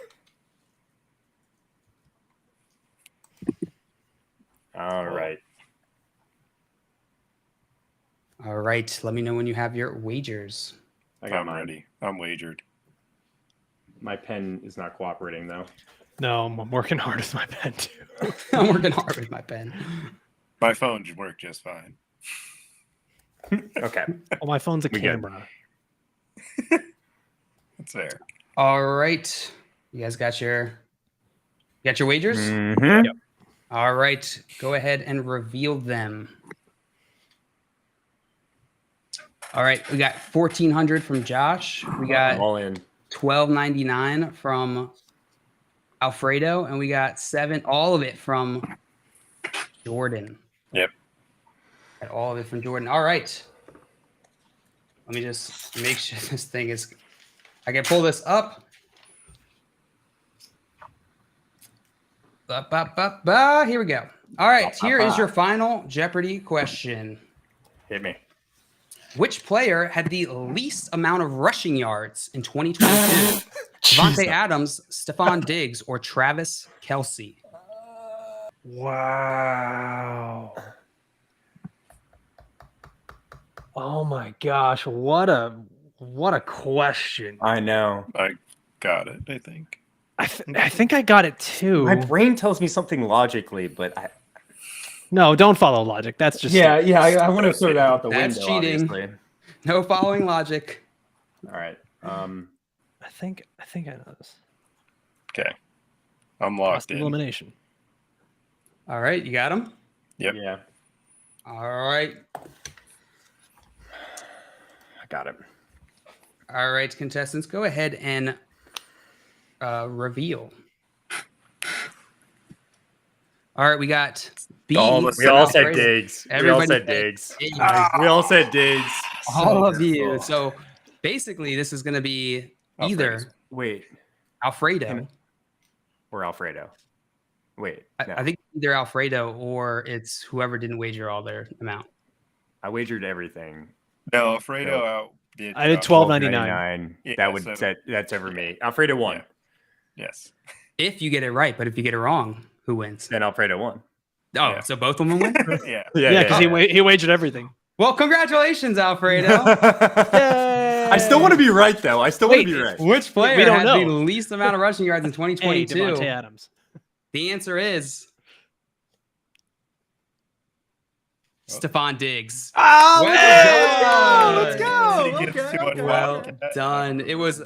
Speaker 2: All right.
Speaker 1: All right. Let me know when you have your wagers.
Speaker 2: I got
Speaker 3: I'm
Speaker 2: mine.
Speaker 3: ready. I'm wagered.
Speaker 2: My pen is not cooperating though.
Speaker 4: No, I'm working hard with my pen too.
Speaker 1: I'm working hard with my pen.
Speaker 3: My phone should work just fine.
Speaker 2: Okay.
Speaker 4: Oh, my phone's a
Speaker 2: We good.
Speaker 4: camera.
Speaker 3: That's fair.
Speaker 1: All right. You guys got your wagers?
Speaker 2: Mhm.
Speaker 4: Yep.
Speaker 1: All right. Go ahead and reveal them. All right. We got 1,400 from Josh. We got
Speaker 2: I'm all in.
Speaker 1: $12.99 from Alfredo, and we got all of it from Jordan.
Speaker 3: Yep.
Speaker 1: Got all of it from Jordan. All right. Let me just make sure this thing is. I can pull this up. Here we go. All right. Here is your final Jeopardy question.
Speaker 2: Hit me.
Speaker 1: Which player had the least amount of rushing yards in 2022? Devontae Adams, Stephon Diggs, or Travis Kelce?
Speaker 4: Wow. Oh my gosh, what a question.
Speaker 2: I know.
Speaker 3: I got it, I think.
Speaker 4: I think I got it too.
Speaker 2: My brain tells me something logically, but
Speaker 4: No, don't follow logic. That's just
Speaker 2: I want to throw that out the
Speaker 1: That's
Speaker 2: window.
Speaker 1: cheating.
Speaker 2: Obviously.
Speaker 1: No following logic.
Speaker 2: All right.
Speaker 4: I think I know this.
Speaker 3: Okay. I'm locked
Speaker 4: Possible
Speaker 3: in.
Speaker 4: elimination.
Speaker 1: All right. You got him?
Speaker 3: Yep.
Speaker 2: Yeah,
Speaker 1: All right.
Speaker 2: I got it.
Speaker 1: All right, contestants, go ahead and reveal. All right, we got B.
Speaker 3: We all
Speaker 2: said
Speaker 1: Alfredo.
Speaker 2: Diggs.
Speaker 1: Everybody
Speaker 2: we all said Diggs.
Speaker 1: Diggs.
Speaker 2: We all said Diggs.
Speaker 1: All of you. So basically, this is going to be either
Speaker 2: Wait,
Speaker 1: Alfredo.
Speaker 2: or Alfredo. Wait, no.
Speaker 1: I think either Alfredo or it's whoever didn't wager all their amount.
Speaker 2: I wagered everything.
Speaker 3: No, Alfredo outdid.
Speaker 4: I did
Speaker 3: Josh.
Speaker 4: $12.99.
Speaker 3: Yeah,
Speaker 2: That would
Speaker 3: so-
Speaker 2: that's over me. Alfredo won.
Speaker 3: Yeah. Yes.
Speaker 1: If you get it right, but if you get it wrong, who wins?
Speaker 2: Then Alfredo won.
Speaker 1: Oh,
Speaker 3: Yeah.
Speaker 1: so both of them win?
Speaker 3: Yeah.
Speaker 4: Yeah, because he wagered everything.
Speaker 1: Well, congratulations, Alfredo.
Speaker 2: I still want to be right though. I still want to
Speaker 4: Wait,
Speaker 2: be right.
Speaker 1: Which player
Speaker 4: We don't
Speaker 1: had
Speaker 4: know.
Speaker 1: the least amount of rushing yards in
Speaker 4: Hey,
Speaker 1: 2022?
Speaker 4: Devontae Adams.
Speaker 1: The answer is Stephon Diggs.
Speaker 2: Oh,
Speaker 1: Well done.
Speaker 3: He gets too much
Speaker 1: Well
Speaker 3: power.
Speaker 1: done. It was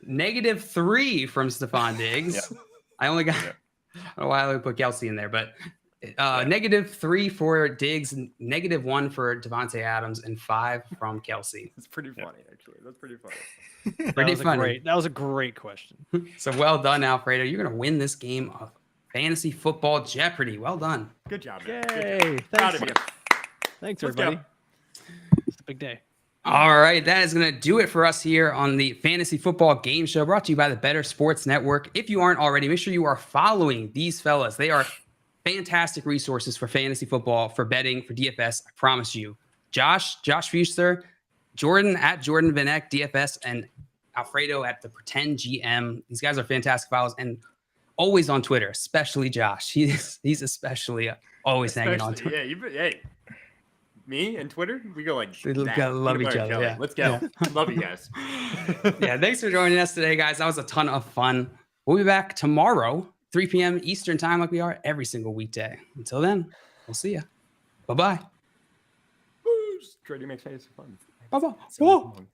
Speaker 1: -3 from Stephon Diggs.
Speaker 3: Yeah.
Speaker 1: I only got.
Speaker 3: Yeah.
Speaker 1: I don't know why I put Kelce in there, but -3 for Diggs, -1 for Devontae Adams, and 5 from Kelce.
Speaker 2: That's pretty funny, actually. That's pretty funny.
Speaker 1: Pretty funny.
Speaker 4: That was a great question.
Speaker 1: So well done, Alfredo. You're gonna win this game of Fantasy Football Jeopardy. Well done.
Speaker 2: Good job, man.
Speaker 4: Yay.
Speaker 2: Proud of you.
Speaker 4: Thanks,
Speaker 2: Let's
Speaker 4: everybody.
Speaker 2: go.
Speaker 4: It's a big day.
Speaker 1: All right, that is going to do it for us here on the Fantasy Football Game Show, brought to you by the Better Sports Network. If you aren't already, make sure you are following these fellas. They are fantastic resources for fantasy football, for betting, for DFS. I promise you. Josh Fuster, Jordan at Jordan Vanek DFS, and Alfredo at the Pretend GM. These guys are fantastic follows, and always on Twitter, especially Josh. He's especially always hanging on Twitter.
Speaker 2: Hey, me and Twitter, we go like
Speaker 1: We
Speaker 2: that.
Speaker 1: gotta love
Speaker 2: Peanut
Speaker 1: each
Speaker 2: butter
Speaker 1: other,
Speaker 2: jelly.
Speaker 1: yeah.
Speaker 2: Let's go. Love you guys.
Speaker 1: Yeah, thanks for joining us today, guys. That was a ton of fun. We'll be back tomorrow, 3 p.m. Eastern time, like we are every single weekday. Until then, we'll see you. Bye-bye.
Speaker 2: Trading makes fantasy fun.
Speaker 1: Bye-bye.
Speaker 2: So long.